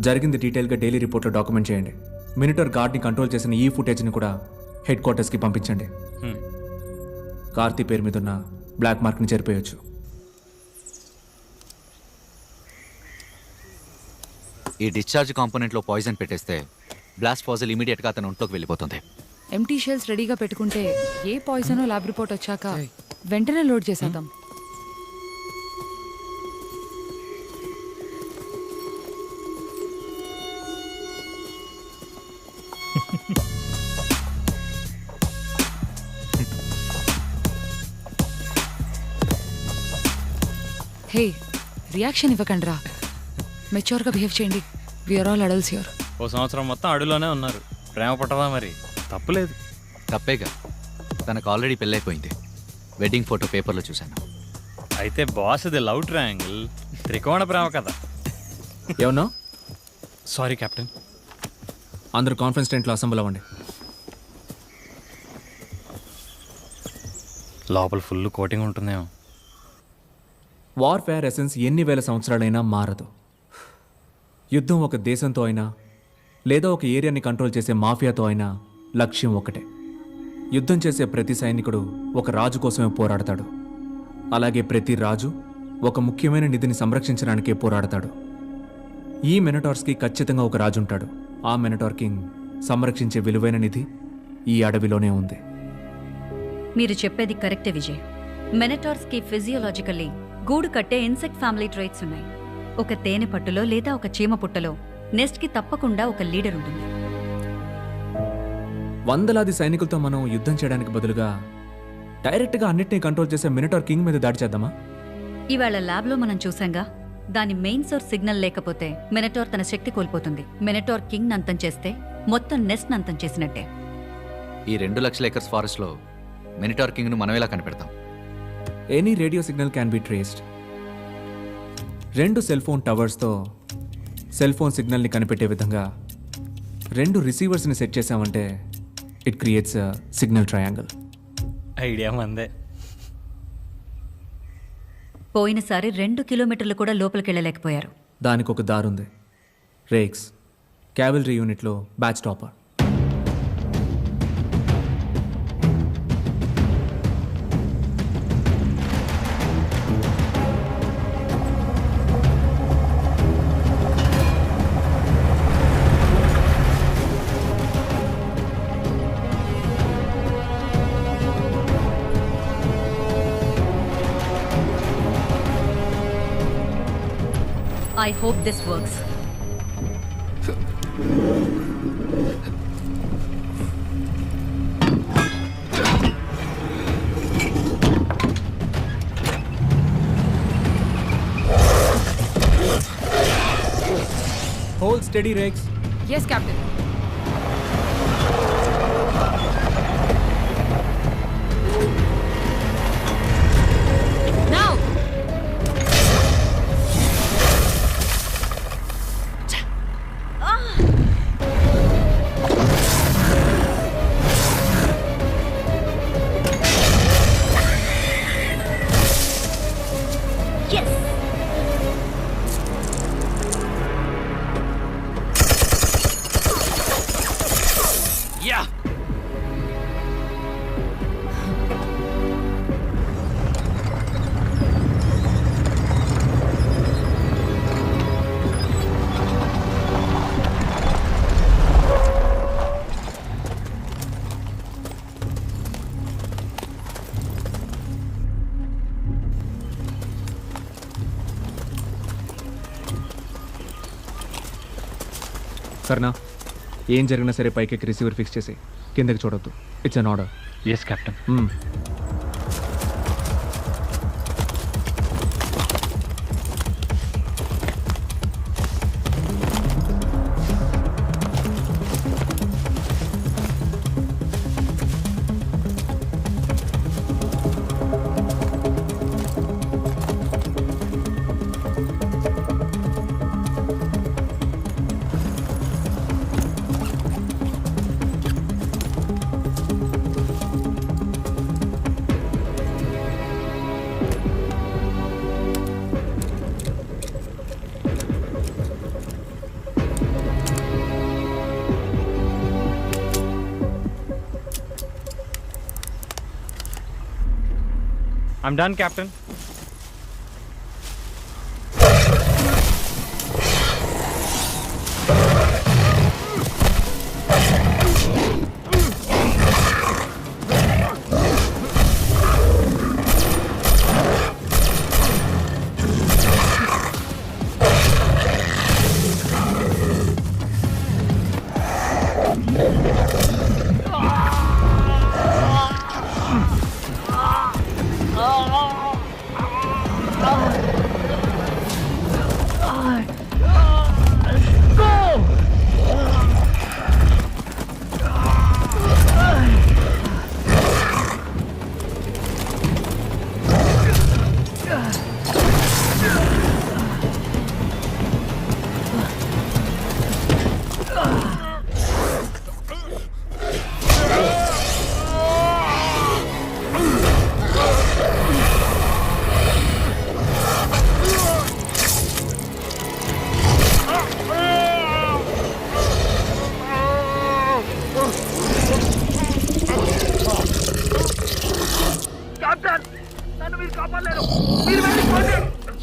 జరిగింది డీటెయిల్గా డైలీ రిపోర్ట్లో డాక్యుమెంట్ చేయండి. మినిటర్ గార్డ్ని కంట్రోల్ చేసిన ఈ ఫుటేజ్ని కూడా హెడ్ క్వార్టర్స్కి పంపించండి. కార్తీ పేరు మీద ఉన్న బ్లాక్ మార్క్ని చెరిపేయచ్చు. ఈ డిశ్చార్జ్ కాంపోనెంట్లో పాయిజన్ పెట్టేస్తే బ్లాస్ట్ పాజిల్ ఇమీడియట్గా అతని ఒంట్లోకి వెళ్ళిపోతుంది. ఎంటీ షెల్స్ రెడీగా పెట్టుకుంటే ఏ పాయిజనో ల్యాబ్ రిపోర్ట్ వచ్చాక వెంటనే లోడ్ చేసేద్దాం. హే, రియాక్షన్ ఇవ్వకండ్రా, మెచ్యూర్గా బిహేవ్ చేయండి. We're all adults here. ఓ సంవత్సరం మొత్తం అడుగులోనే ఉన్నారు. ప్రేమ పట్టదా మరి? తప్పులేదు. తప్పేగా, తనకు ఆల్రెడీ పెళ్ళైపోయింది. వెడ్డింగ్ ఫోటో పేపర్లో చూశాను. అయితే బాస్ ఇది లవ్ ట్రయాంగిల్, త్రికోణ ప్రేమ కదా. ఏమన్నా? Sorry captain. అందరూ కాన్ఫరెన్స్ టెంట్లో అసెంబ్ల్ అవ్వండి. లోపల ఫుల్ కోటింగ్ ఉంటుందేమో. వార్ఫేర్ ఎసెన్స్ ఎన్ని వేల సంవత్సరాలైనా మారదు. యుద్ధం ఒక దేశంతో అయినా లేదా ఒక ఏరియాని కంట్రోల్ చేసే మాఫియాతో అయినా లక్ష్యం ఒకటే. యుద్ధం చేసే ప్రతి సైనికుడు ఒక రాజు కోసమే పోరాడతాడు. అలాగే ప్రతి రాజు ఒక ముఖ్యమైన నిధిని సంరక్షించడానికే పోరాడతాడు. ఈ మినటార్స్కి ఖచ్చితంగా ఒక రాజు ఉంటాడు. ఆ మినటార్ కింగ్ సంరక్షించే విలువైన నిధి ఈ అడవిలోనే ఉంది. మీరు చెప్పేది కరెక్టే విజయ్. మెనటార్స్కి ఫిజియోలాజికల్లీ గూడు కట్టే ఇన్సెక్ట్ ఫ్యామిలీ ట్రైట్స్ ఉన్నాయి. ఒక తేనె పట్టులో లేదా ఒక చీమ పుట్టలో నెస్ట్కి తప్పకుండా ఒక లీడర్ ఉంటుంది. వందలాది సైనికులతో మనం యుద్ధం చేయడానికి బదులుగా డైరెక్ట్గా అన్నిటినీ కంట్రోల్ చేసే మినటార్ కింగ్ మీద దాడి చేద్దామా? ఇవాళ ల్యాబ్లో మనం చూసాంగా, దాని మెయిన్ సోర్స్ సిగ్నల్ లేకపోతే మెనటార్ తన శక్తి కోల్పోతుంది. మెనటార్ కింగ్ అంతం చేస్తే మొత్తం నెస్ట్ అంతం చేసినట్టే. ఈ 2 లక్షల ఎకర్స్ ఫారెస్ట్లో మినిటార్ కింగ్ను మనం ఎలా కనిపెడతాం? Any radio signal can be traced. 2 cell phone టవర్స్తో సెల్ ఫోన్ సిగ్నల్ని కనిపెట్టే విధంగా 2 రిసీవర్స్ని సెట్ చేసామంటే it creates signal triangle. Idea మందే. పోయినసారి 2 కిలోమీటర్లు కూడా లోపలికెళ్ళలేకపోయారు. దానికి ఒక దారుంది. రేక్స్ క్యావెలరీ యూనిట్లో batch topper. I hope this works. Hold steady, Rex. Yes, Captain. Now! Yes! Karna ఏం జరిగినా సరే పైకి రిసీవర్ ఫిక్స్ చేసి కిందకి చూడొద్దు. It's an order. Yes captain. I'm done, Captain.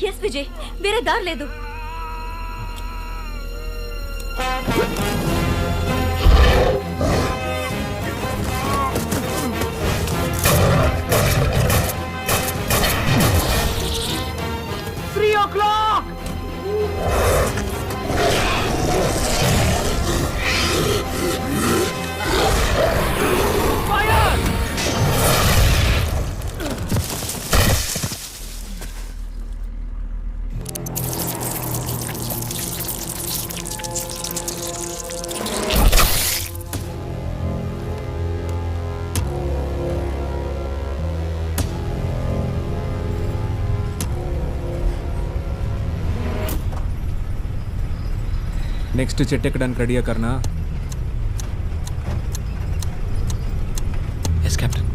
Yes Vijay, వేరే దారి లేదు. నెక్స్ట్ చెట్టు ఎక్కడానికి రెడీయా కర్నా? Yes captain.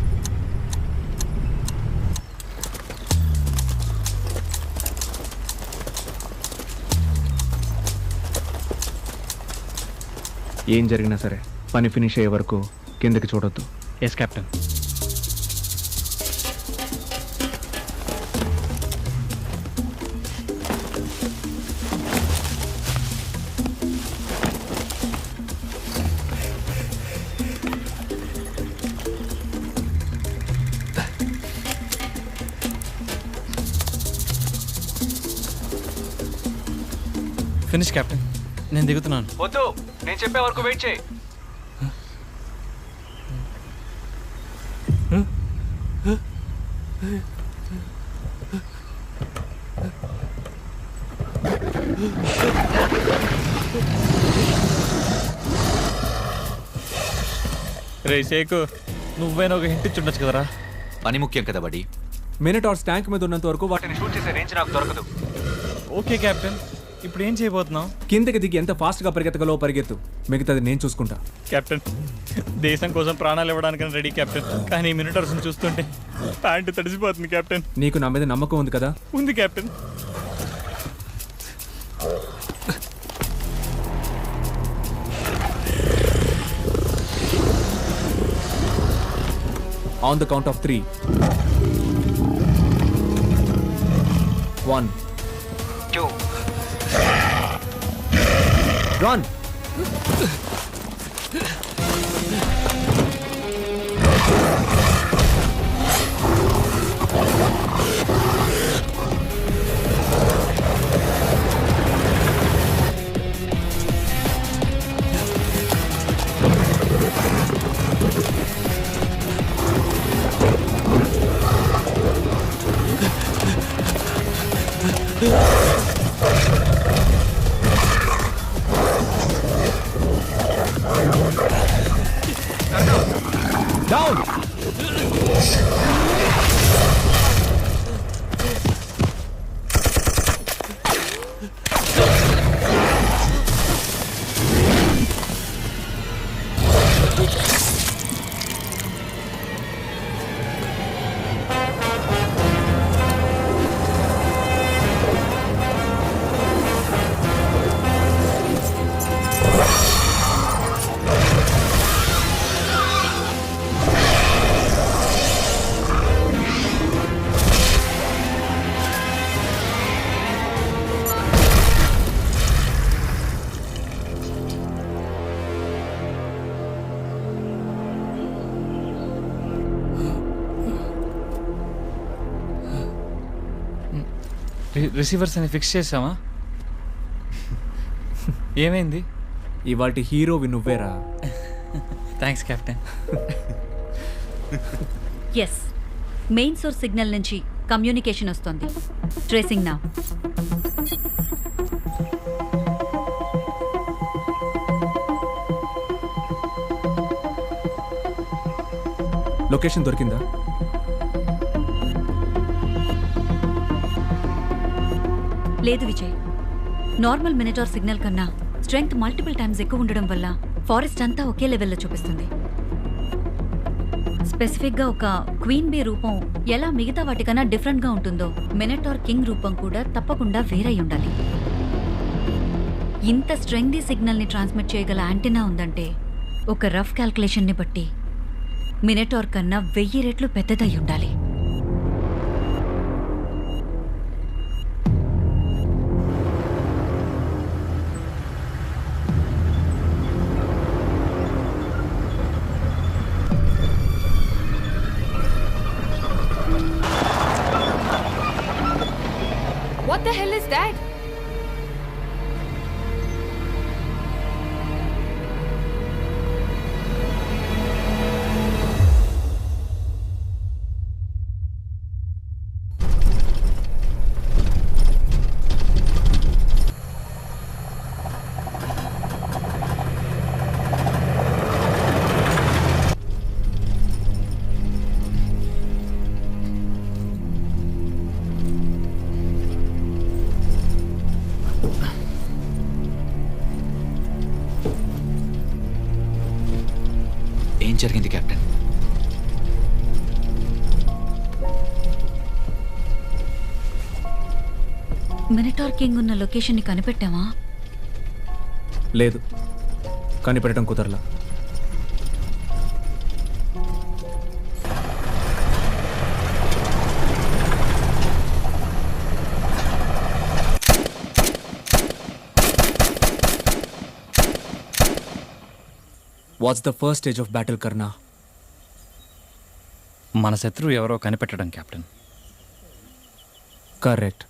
ఏం జరిగినా సరే పని ఫినిష్ అయ్యే వరకు కిందకి చూడొద్దు. Yes captain. ఫినిష్ కెప్టెన్, నేను దిగుతున్నాను. వద్దు, నేను చెప్పే వరకు వెయిట్ చేయి. రే షేకు, నువ్వైనా ఒక హింట్ ఇచ్చుండొచ్చు కదరా. పని ముఖ్యం కదా బడి. మినిటార్స్ ట్యాంక్ మీద ఉన్నంత వరకు వాటిని షూట్ చేసే రేంజ్ నాకు దొరకదు. ఓకే కెప్టెన్, ఇప్పుడు ఏం చేయబోతున్నావు? కిందకి దిగి ఎంత ఫాస్ట్గా పరిగెత్తగలవో పరిగెత్తు, మిగతాది నేను చూసుకుంటా. కెప్టెన్, దేశం కోసం ప్రాణాలు ఇవ్వడానికి రెడీ కెప్టెన్, కానీ ఈ మినిటర్స్ని చూస్తుంటే ప్యాంటు తడిసిపోతుంది కెప్టెన్. నీకు నా మీద నమ్మకం ఉంది కదా? ఉంది captain. On the count of 3. 1, 2. Run! Receivers అని ఫిక్స్ చేసావా? ఏమైంది? ఇవాటి హీరోవి నువ్వేరా. Thanks captain. Yes, main source signal నుంచి కమ్యూనికేషన్ వస్తుంది. ట్రేసింగ్ నా. లొకేషన్ దొరికిందా? లేదు విజయ్, నార్మల్ మినిటార్ సిగ్నల్ కన్నా స్ట్రెంగ్త్ మల్టిపుల్ టైమ్స్ ఎక్కువ ఉండడం వల్ల ఫారెస్ట్ అంతా ఒకే లెవెల్లో చూపిస్తుంది. స్పెసిఫిక్గా ఒక క్వీన్ బీ రూపం ఎలా మిగతా వాటికన్నా డిఫరెంట్గా ఉంటుందో మినిటార్ కింగ్ రూపం కూడా తప్పకుండా వేరై ఉండాలి. ఇంత స్ట్రెంగ్దీ సిగ్నల్ని ట్రాన్స్మిట్ చేయగల యాంటెన్నా ఉందంటే ఒక రఫ్ క్యాల్కులేషన్ని బట్టి మినిటార్ కన్నా 1000 రెట్లు పెద్దదై ఉండాలి. What the hell is that? ఏం జరిగింది కెప్టెన్? మినిటార్ కింగ్ ఉన్న లొకేషన్ని కనిపెట్టావా? లేదు, కనిపెట్టడం కుదరలా. What's the first stage of battle Karna? మన శత్రువు ఎవరో కనిపెట్టడం కెప్టెన్. కరెక్ట్.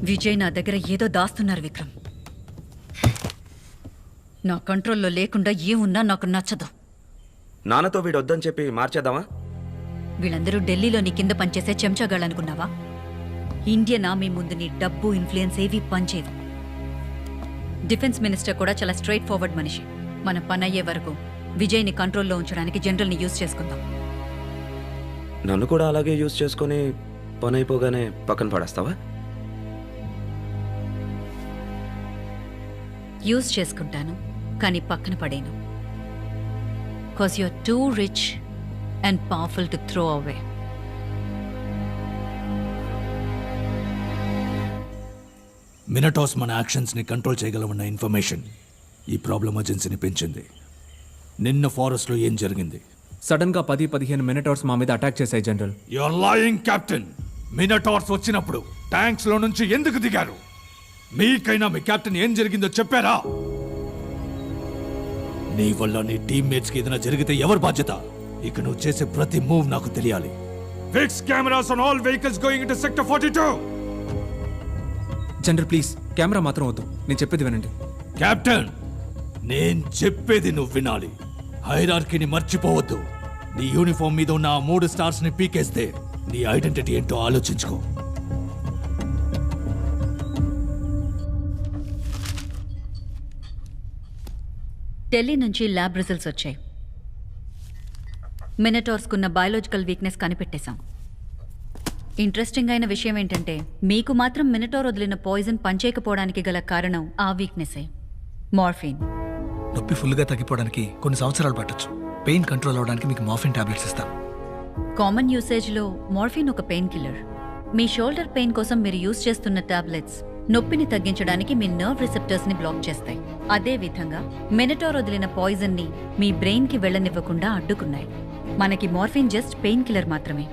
విజయ్ నా దగ్గర ఏదో దాస్తున్నారు విక్రమ్. నా కంట్రోల్లో లేకుండా ఏమున్నా నాకు నచ్చదు. నాన్నతో వీడు వద్దని చెప్పి మార్చేద్దామా? వీళ్ళందరూ ఢిల్లీలో నీ కింద పనిచేసే చెంచాగాళ్ళనుకున్నావా? ఇండియన్ ఆర్మీ ముందు నీ డబ్బు ఇన్ఫ్లుయెన్స్ ఏవి పనిచేయవు. డిఫెన్స్ మినిస్టర్ కూడా చాలా స్ట్రైట్ ఫార్వర్డ్ మనిషి. మన పని అయ్యే వరకు విజయ్ని కంట్రోల్లో ఉంచడానికి జనరల్ని యూజ్ చేసుకుందాం. నన్ను కూడా అలాగే యూజ్ చేసుకొని పని అయిపోగానే పక్కన పడేస్తావా? యూజ్ చేసుకుంటాను, కానీ పక్కన పడేను. Cause you're too rich and powerful to throw away. Minotaurs మన యాక్షన్స్ని కంట్రోల్ చేయగలమన్న ఇన్ఫర్మేషన్ ఈ ప్రాబ్లం ఎమర్జెన్సీని పెంచింది. నిన్న ఫారెస్ట్లో ఏం జరిగింది? సడన్గా 10-15 మినిటార్స్ మా మీద అటాక్ చేశాయి general. Your lying captain. Minotaurs వచ్చినప్పుడు ట్యాంక్స్లో నుంచి ఎందుకు దిగారు? మీకైనా మీ కెప్టెన్ ఏం జరిగిందో చెప్పారా? నీ వల్ల నీ టీమ్మేట్స్కి ఏదైనా జరిగితే ఎవరు బాధ్యత? ఇక నువ్వు చేసే ప్రతి మూవ్ నాకు తెలియాలి. Fix cameras on all vehicles going into sector 42. General please, camera మాత్రం వద్దు, నేను చెప్పేది వినండి. కెప్టెన్, నేను చెప్పేది నువ్వు వినాలి. హైరార్కీని మర్చిపోవద్దు. నీ యూనిఫామ్ మీద ఉన్న ఆ 3 స్టార్స్ ని పీకేస్తే నీ ఐడెంటిటీ ఏంటో ఆలోచించుకో. ఢిల్లీ నుంచి ల్యాబ్ రిజల్ట్స్ వచ్చాయి. మినటార్స్కున్న బయాలజికల్ వీక్నెస్ కనిపెట్టేశాం. ఇంట్రెస్టింగ్ అయిన విషయం ఏంటంటే మీకు మాత్రం మినటార్ వదిలిన పాయిజన్ పనిచేయకపోవడానికి గల కారణం ఆ వీక్నెసే, మార్ఫిన్. నొప్పి ఫుల్గా తగ్గిపోవడానికి కొన్ని సంవత్సరాలు పట్టొచ్చు. పెయిన్ కంట్రోల్ అవడానికి మీకు మార్ఫిన్ టాబ్లెట్స్ ఇస్తాను. కామన్ యూసేజ్లో మార్ఫిన్ ఒక పెయిన్ కిల్లర్. మీ షోల్డర్ పెయిన్ కోసం మీరు యూజ్ చేస్తున్న టాబ్లెట్స్ నొప్పిని తగ్గించడానికి మీ నర్వ్ రిసెప్టర్స్ ని బ్లాక్ చేస్తాయి. అదే విధంగా మినటార్ వదిలిన పాయిజన్ ని మీ బ్రెయిన్ కి వెళ్లనివ్వకుండా అడ్డుకున్నాయి. మనకి మార్ఫిన్ జస్ట్ పెయిన్ కిల్లర్ మాత్రమే.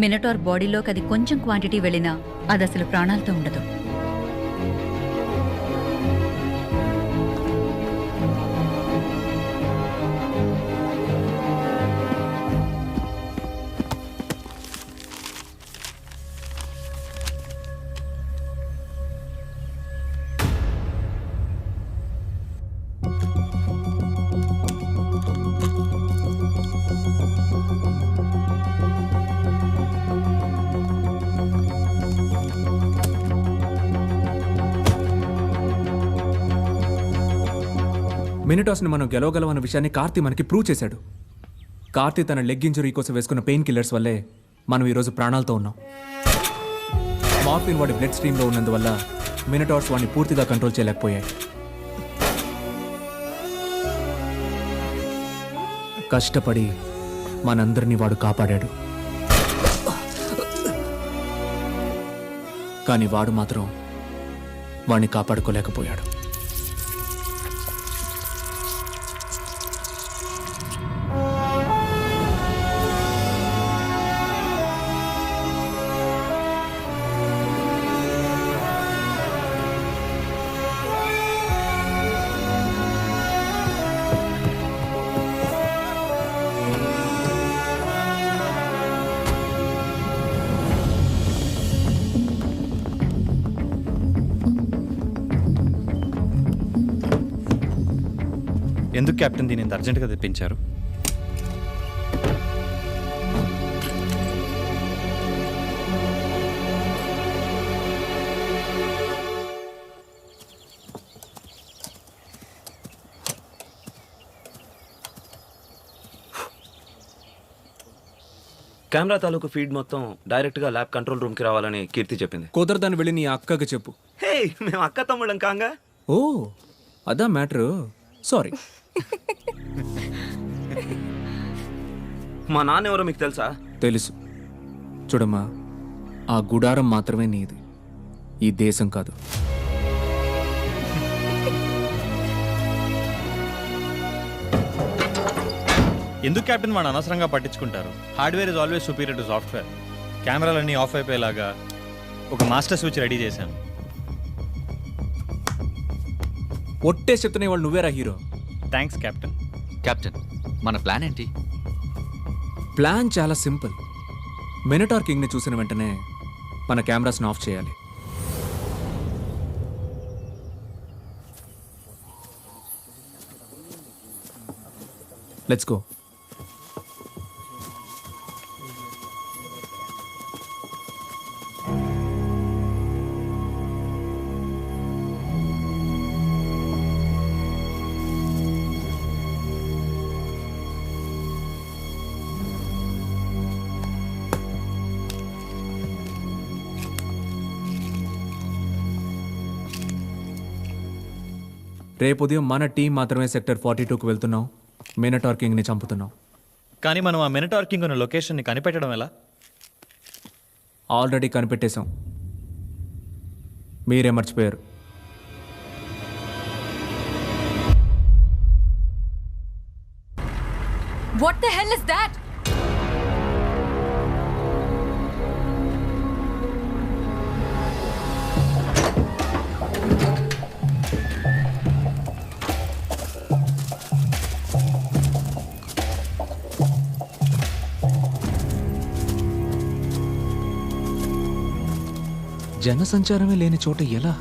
మినటార్ బాడీలోకి అది కొంచెం క్వాంటిటీ వెళ్ళినా అది అసలు ప్రాణాలతో ఉండదు. మినిటాస్ని మనం గెలవగలం అన్న విషయాన్ని కార్తీ మనకి ప్రూవ్ చేశాడు. కార్తీ తన లెగ్ ఇంజరీ కోసం వేసుకున్న పెయిన్ కిల్లర్స్ వల్లే మనం ఈరోజు ప్రాణాలతో ఉన్నాం. మార్ఫిన్ వాడి బ్లడ్ స్ట్రీమ్లో ఉన్నందువల్ల మినిటార్స్ వాడిని పూర్తిగా కంట్రోల్ చేయలేకపోయాయి. కష్టపడి మనందరినీ వాడు కాపాడాడు. కానీ వాడు మాత్రం వాడిని కాపాడుకోలేకపోయాడు. ఎందుకు కెప్టెన్ దీన్ని ఇంత అర్జెంటుగా తెప్పించారు? కెమెరా తాలూకు ఫీడ్ మొత్తం డైరెక్ట్గా ల్యాబ్ కంట్రోల్ రూమ్కి రావాలని కీర్తి చెప్పింది. కుదరదని వెళ్ళి నీ అక్కకి చెప్పు. హే, మేము అక్క తమ్ముళ్ళం కాంగా. ఓ అదా మ్యాటరు. సారీ. మా నాన్న ఎవరో మీకు తెలుసా? తెలుసు. చూడమ్మా, ఆ గుడారం మాత్రమే నీది, ఈ దేశం కాదు. ఎందుకు కెప్టెన్ వాడు అనవసరంగా పట్టించుకుంటారు? Hardware is always superior to software. కెమెరాలన్నీ ఆఫ్ అయిపోయేలాగా ఒక మాస్టర్ స్విచ్ రెడీ చేశాను. ఒట్టే చెప్తున్నా వాళ్ళు నువ్వేరా హీరో. Thanks captain. కెప్టెన్, మన ప్లాన్ ఏంటి? ప్లాన్ చాలా సింపుల్. మినటార్ కింగ్ని చూసిన వెంటనే మన కెమెరాస్ని ఆఫ్ చేయాలి. Let's go. రేపు ఉదయం మన టీం మాత్రమే సెక్టర్ 42కు వెళ్తున్నాం. మినటార్ కింగ్ని చంపుతున్నాం. కానీ మనం ఆ మినటార్ కింగ్ ఉన్న లొకేషన్ని కనిపెట్టడం ఎలా? ఆల్రెడీ కనిపెట్టేశాం. మీరే మర్చిపోయారు. What the hell is that? జనసంచారమే లేని చోట ఎలా?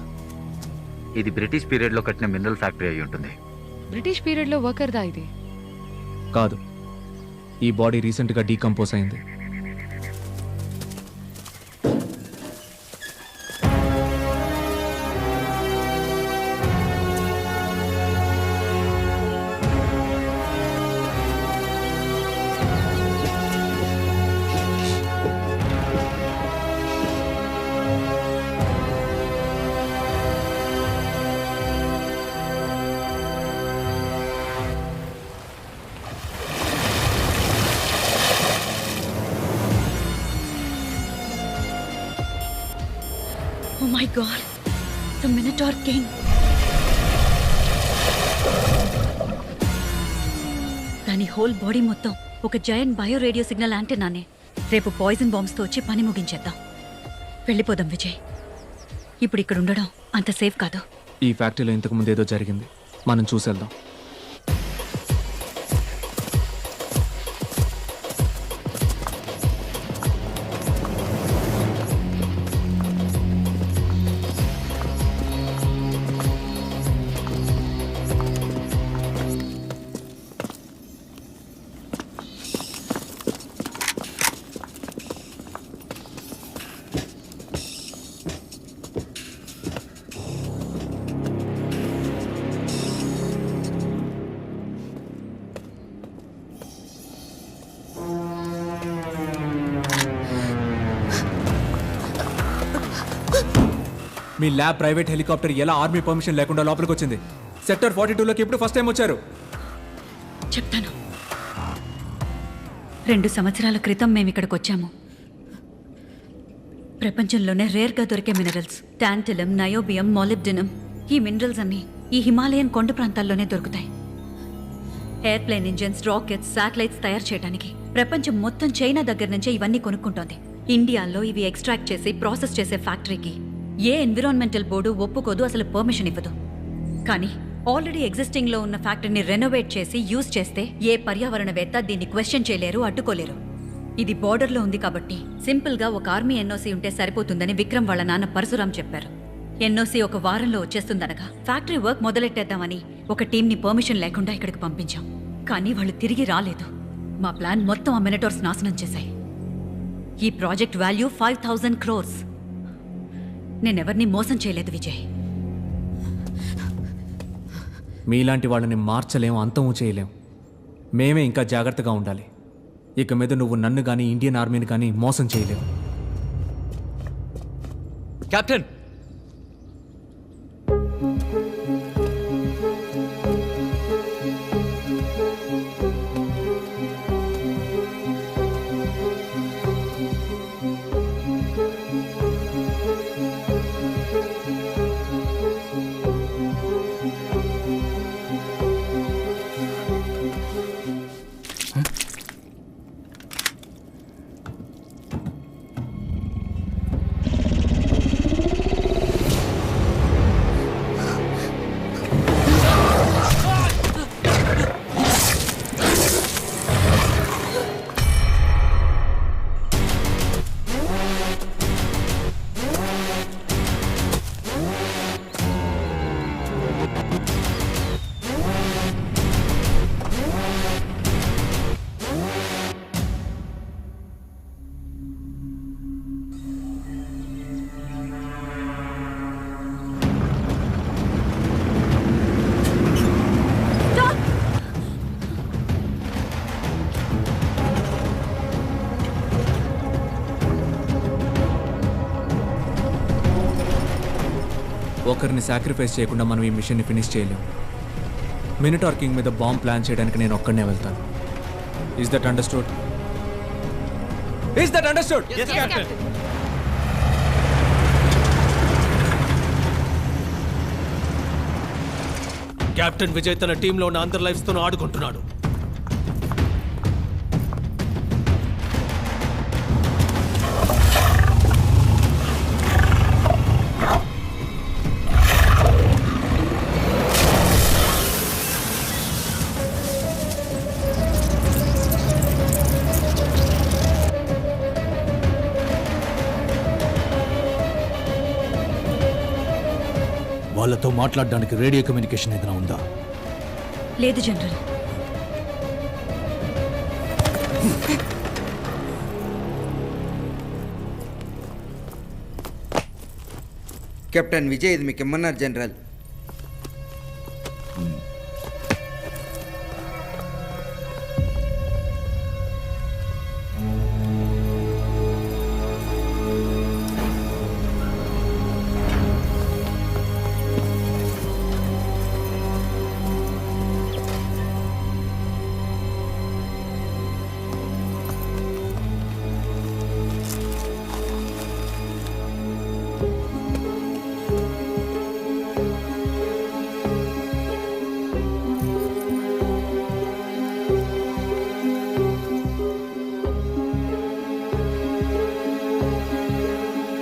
ఇది బ్రిటిష్ పీరియడ్లో కట్టిన మినరల్ ఫ్యాక్టరీ అయి ఉంటుంది. బ్రిటిష్ పీరియడ్లో వర్కర్దా ఇది? కాదు, ఈ బాడీ రీసెంట్గా డీకంపోజ్ అయింది. Oh my God. The Minotaur king. దాని హోల్ బాడీ మొత్తం ఒక జైంట్ బయో రేడియో సిగ్నల్ యాంటెన్నానే. రేపు పాయిజన్ బాంబ్స్తో వచ్చి పని ముగించేద్దాం. వెళ్ళిపోదాం విజయ్. ఇప్పుడు ఇక్కడ ఉండడం అంత సేఫ్ కాదు. ఈ ఫ్యాక్టరీలో ఇంతకు ముందు ఏదో జరిగింది, మనం చూసేద్దాం. మీ ల్యాబ్ ప్రైవేట్ హెలికాప్టర్ ఎలా ఆర్మీ పర్మిషన్ లేకుండా లోపలికి వచ్చింది? సెక్టర్ 42లోకి ఎప్పుడు ఫస్ట్ టైం వచ్చారు? చెప్తాను. 2 సంవత్సరాల క్రితం మేము ఇక్కడికి వచ్చాము. ప్రపంచంలోనే రేర్గా దొరికే మినరల్స్ టాంటలం, నయోబియం, మాలిబ్డినం, ఈ మినరల్స్ అన్నీ ఈ హిమాలయన్ కొండ ప్రాంతాల్లోనే దొరుకుతాయి. ఎయిర్ప్లేన్ ఇంజిన్స్, రాకెట్స్, శాటిలైట్స్ తయారు చేయడానికి ప్రపంచం మొత్తం చైనా దగ్గర నుంచే ఇవన్నీ కొనుక్కుంటోంది. ఇండియాలో ఇవి ఎక్స్ట్రాక్ట్ చేసి ప్రాసెస్ చేసే ఫ్యాక్టరీకి ఏ ఎన్విరాన్మెంటల్ బోర్డు ఒప్పుకోదు, అసలు పర్మిషన్ ఇవ్వదు. కానీ ఆల్రెడీ ఎగ్జిస్టింగ్లో ఉన్న ఫ్యాక్టరీని రెనోవేట్ చేసి యూజ్ చేస్తే ఏ పర్యావరణవేత్త దీన్ని క్వశ్చన్ చేయలేరు, అడ్డుకోలేరు. ఇది బార్డర్లో ఉంది కాబట్టి సింపుల్గా ఒక ఆర్మీ ఎన్ఓసీ ఉంటే సరిపోతుందని విక్రమ్ వాళ్ళ నాన్న పరశురాం చెప్పారు. ఎన్ఓసీ ఒక వారంలో వచ్చేస్తుందనగా ఫ్యాక్టరీ వర్క్ మొదలెట్టేద్దామని ఒక టీంని పర్మిషన్ లేకుండా ఇక్కడికి పంపించాం. కానీ వాళ్ళు తిరిగి రాలేదు. మా ప్లాన్ మొత్తం ఆ మినటార్స్ నాశనం చేశాయి. ఈ ప్రాజెక్ట్ వాల్యూ 5,000 crores. నేనెవరిని మోసం చేయలేదు విజయ్. మీలాంటి వాళ్ళని మార్చలేం, అంతము చేయలేం. మేమే ఇంకా జాగ్రత్తగా ఉండాలి. ఇక మీద నువ్వు నన్ను కానీ ఇండియన్ ఆర్మీని కానీ మోసం చేయలేవు. కెప్టెన్, ఒకరిని సాక్రిఫైస్ చేయకుండా మనం ఈ మిషన్ని ఫినిష్ చేయలేం. మినటార్ కింగ్ మీద బాంబ్ ప్లాన్ చేయడానికి నేను ఒక్కడనే వెళ్తాను. Is that understood? Is that understood? Yes, Captain. Captain Vijay తన టీంలో ఉన్న అందరి లైఫ్స్తో ఆడుకుంటున్నాడు. వాళ్ళతో మాట్లాడడానికి రేడియో కమ్యూనికేషన్ ఏదైనా ఉందా? లేదు జనరల్. కెప్టెన్ విజయ్ ఇది మీకు ఇమ్మన్నారు general.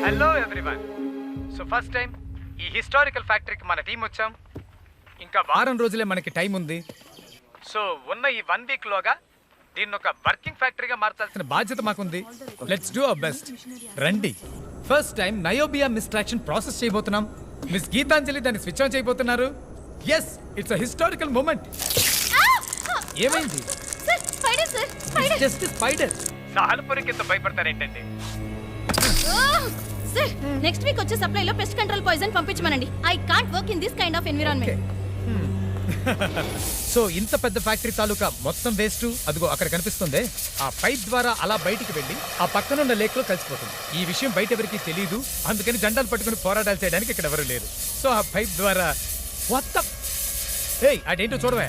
Hello everyone. So first time ఈ హిస్టారికల్ ఫ్యాక్టరీకి మన టీం వచ్చాం. ఇంకా వారం రోజులే మనకి టైం ఉంది. సో ఉన్న ఈ 1 వీక్లోగా దీన్ని ఒక వర్కింగ్ ఫ్యాక్టరీగా మార్చాల్సిన బాధ్యత మాకుంది. Let's do our best. రండి. First time niobium extraction process చేయబోతున్నాం. మిస్ గీతాంజలి దాన్ని స్విచ్ ఆన్ చేయబోతున్నారు. Yes, it's a historical moment. ఏమైంది? Just spider. సాల్పురికి ఎంత భయపడతారేంటండి? సార్, నెక్స్ట్ వీక్ వచ్చే సప్లైలో పెస్ట్ కంట్రోల్ పాయిజన్ పంపించమనండి. I can't work in this kind of environment. So ఇంత పెద్ద ఫ్యాక్టరీ తాలూకా మొత్తం వేస్ట్ అదిగో అక్కడ కనిపిస్తుంది. ఆ పైప్ ద్వారా అలా బయటికి వెళ్ళి ఆ పక్కనున్న లేక్ లో కలిసిపోతుంది. ఈ విషయం బయట ఎవరికి తెలియదు. అందుకని జెండాలు పట్టుకుని పోరాటాలు చేయడానికి ఇక్కడ ఎవరు లేరు. సో ఆ పైప్ ద్వారా అదేంటో చూడవే.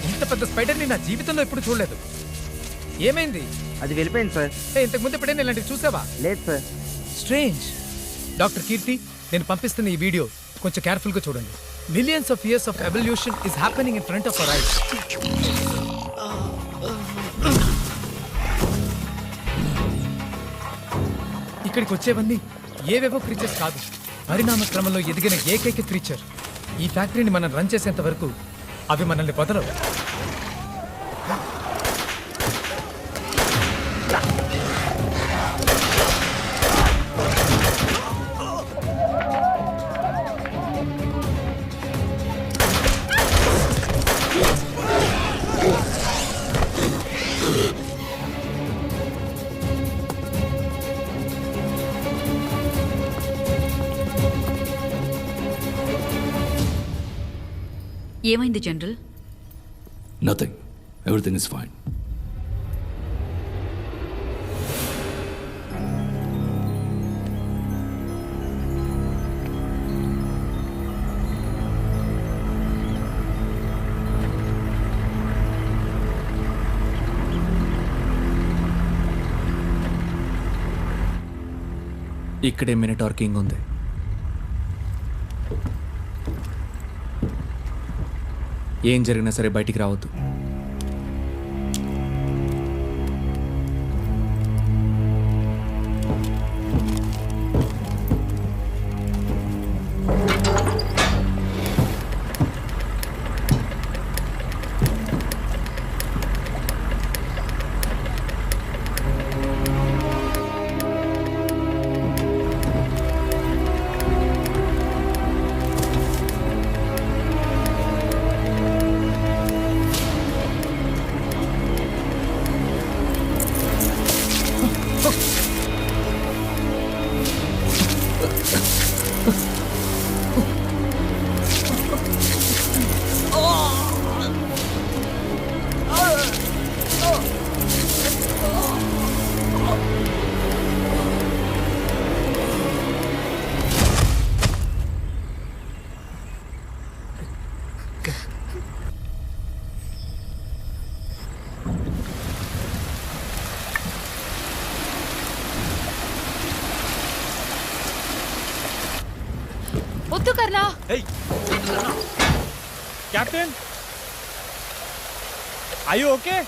ఇంత పెద్ద స్పైడర్ని నా జీవితంలో ఎప్పుడు చూడలేదు. ఏమైంది? అది వెళ్ళిపోయింది సార్. ఇంతకు ముందు ఎప్పుడైనా ఇలాంటివి చూసావా? లేదు సార్. స్ట్రేంజ్. డాక్టర్ కీర్తి, నేను పంపిస్తున్న ఈ వీడియో కొంచెం కేర్ఫుల్ గా చూడండి. Millions of years of evolution is happening in front of our eyes. ఇక్కడికి వచ్చేవన్నీ ఏవేవో క్రీచర్స్ కాదు, పరిణామ క్రమంలో ఎదిగిన ఏకైక క్రీచర్. ఈ ఫ్యాక్టరీని మనం రన్ చేసేంత వరకు అవి మనల్ని వదలవు. ఏమైంది general? Nothing, everything is fine. ఇక్కడే మినిటార్ కింగ్ ఉంది. ఏం జరిగినా సరే బయటికి రావద్దు. వద్దు Karna. Captain, are you okay?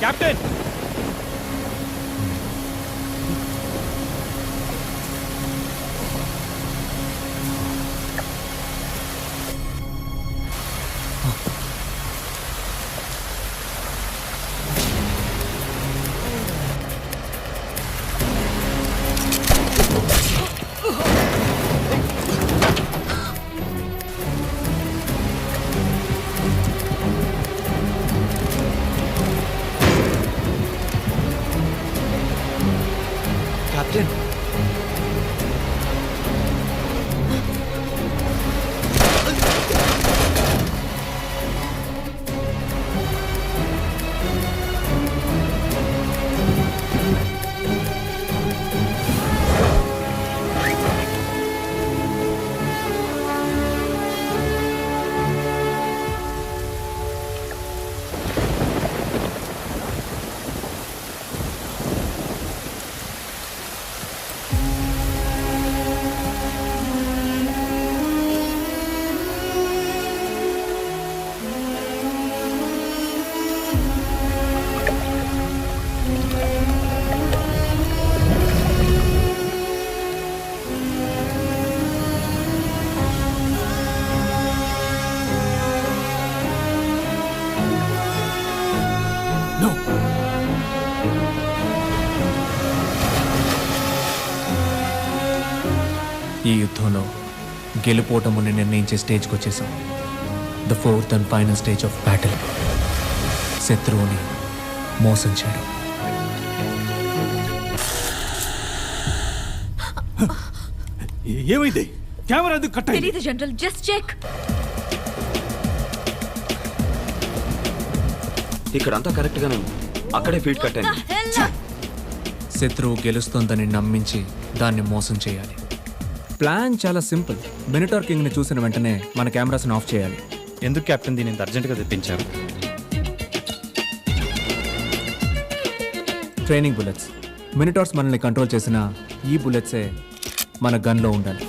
Captain, ఈ యుద్ధంలో గెలుపోటముని నిర్ణయించే స్టేజ్కి వచ్చేసాం. The fourth and final stage of battle. శత్రువుని మోసం చేయడం. ఏమైంది? కెమెరా ఎందుకు కట్ అయింది? తెలీదు జనరల్, జస్ట్ చెక్. ఇక్కడంతా కరెక్ట్గానే ఉంది. అక్కడే ఫీడ్ కట్ అయింది. శత్రువు గెలుస్తుందని నమ్మించి దాన్ని మోసం చేయాలి. ప్లాన్ చాలా సింపుల్. మినిటార్ కింగ్ని చూసిన వెంటనే మన కెమెరాస్ని ఆఫ్ చేయాలి. ఎందుకు కెప్టెన్ దీన్ని ఇంత అర్జెంటుగా తెప్పించారు? Training bullets. మినిటార్స్ మనల్ని కంట్రోల్ చేసిన ఈ బుల్లెట్సే మన గన్లో ఉండాలి.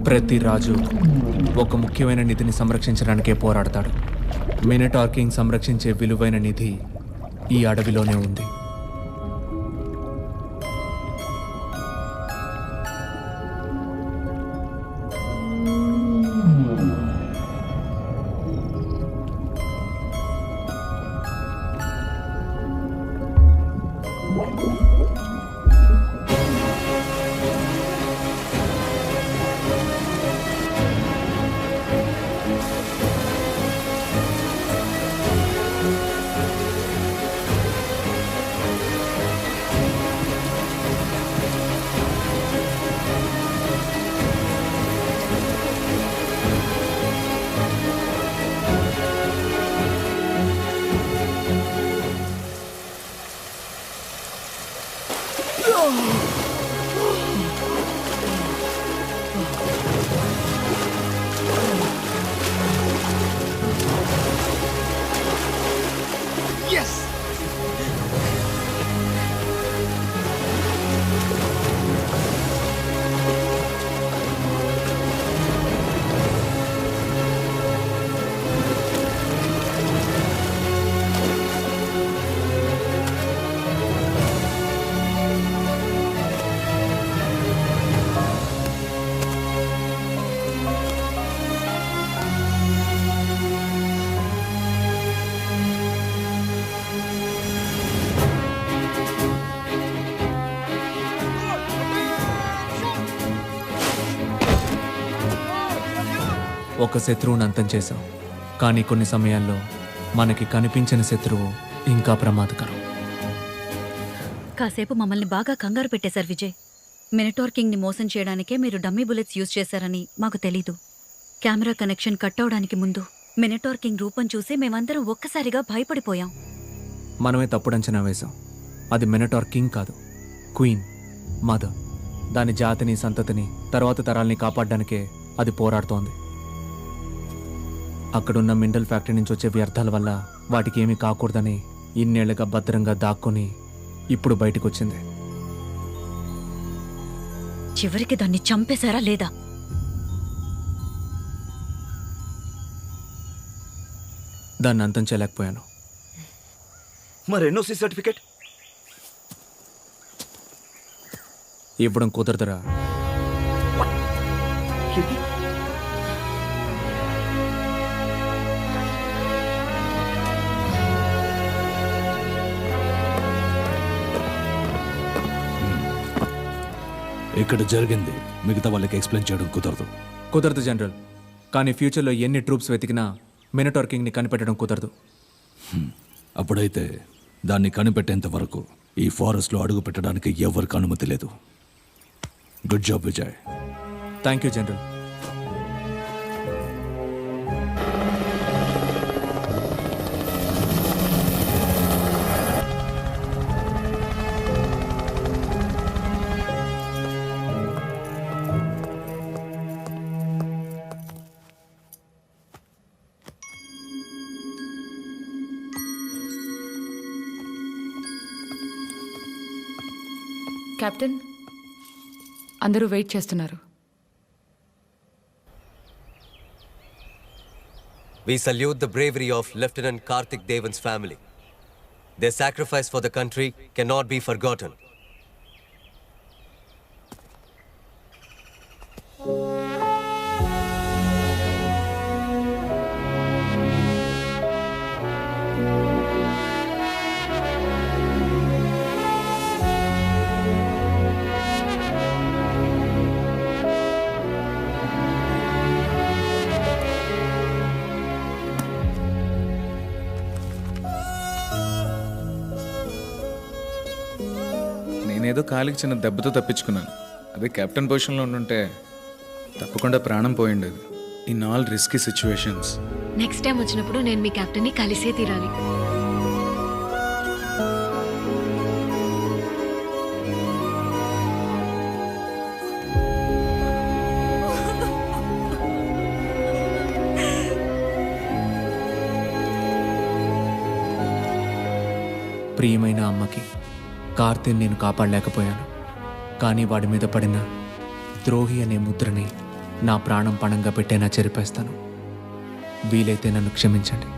ప్రతి రాజు ఒక ముఖ్యమైన నిధిని సంరక్షించడానికే పోరాడతాడు. మినిటార్ కింగ్ సంరక్షించే విలువైన నిధి ఈ అడవిలోనే ఉంది. ఒక శత్రువుని అంతం చేశాం, కానీ కొన్ని సమయాల్లో మనకి కనిపించని శత్రువు ఇంకా ప్రమాదకరం. కాసేపు మమ్మల్ని బాగా కంగారు పెట్టేశారు విజయ్. మినటార్ కింగ్ని మోసం చేయడానికే మీరు డమ్మీ బుల్లెట్స్ యూజ్ చేశారని మాకు తెలీదు. కెమెరా కనెక్షన్ కట్ అవడానికి ముందు మినటార్ కింగ్ రూపం చూసి మేమందరం ఒక్కసారిగా భయపడిపోయాం. మనమే తప్పుడు అంచనా వేశాం. అది మినటార్ కింగ్ కాదు, క్వీన్ మదర్. దాని జాతిని, సంతతిని, తర్వాత తరాల్ని కాపాడడానికే అది పోరాడుతోంది. అక్కడున్న మినరల్ ఫ్యాక్టరీ నుంచి వచ్చే వ్యర్థాల వల్ల వాటికి ఏమీ కాకూడదని ఇన్నేళ్లుగా భద్రంగా దాక్కుని ఇప్పుడు బయటకు వచ్చింది. చివరికి దాన్ని చంపేశారా లేదా? దాన్ని అంతం చేయలేకపోయాను. మరి ఎన్ఓసి సర్టిఫికేట్ ఇవ్వడం కుదరదురా. ఇక్కడ జరిగింది మిగతా వాళ్ళకి ఎక్స్ప్లెయిన్ చేయడం కుదరదు జనరల్. కానీ ఫ్యూచర్లో ఎన్ని ట్రూప్స్ వెతికినా మినటార్ కింగ్ని కనిపెట్టడం కుదరదు. అప్పుడైతే దాన్ని కనిపెట్టేంత వరకు ఈ ఫారెస్ట్లో అడుగు పెట్టడానికి ఎవరికి అనుమతి లేదు. Good job Vijay. Thank you general. Captain, అందరూ వెయిట్ చేస్తున్నారు. We salute the bravery of Lieutenant Karthik Devan's family. Their sacrifice for the country cannot be forgotten. నేనేదో కాలికి చిన్న దెబ్బతో తప్పించుకున్నాను. అదే కెప్టెన్ పొజిషన్లో ఉండుంటే తప్పకుండా ప్రాణం పోయిండేది. In all risky situations. Next time వచ్చినప్పుడు నేను మీ కెప్టెన్ని కలిసే తీరాలి. ప్రియమైన అమ్మకి కార్తీని నేను కాపాడలేకపోయాను, కానీ వాడి మీద పడిన ద్రోహి అనే ముద్రని నా ప్రాణం పణంగా పెట్టేనా చెరిపేస్తాను. వీలైతే నన్ను క్షమించండి.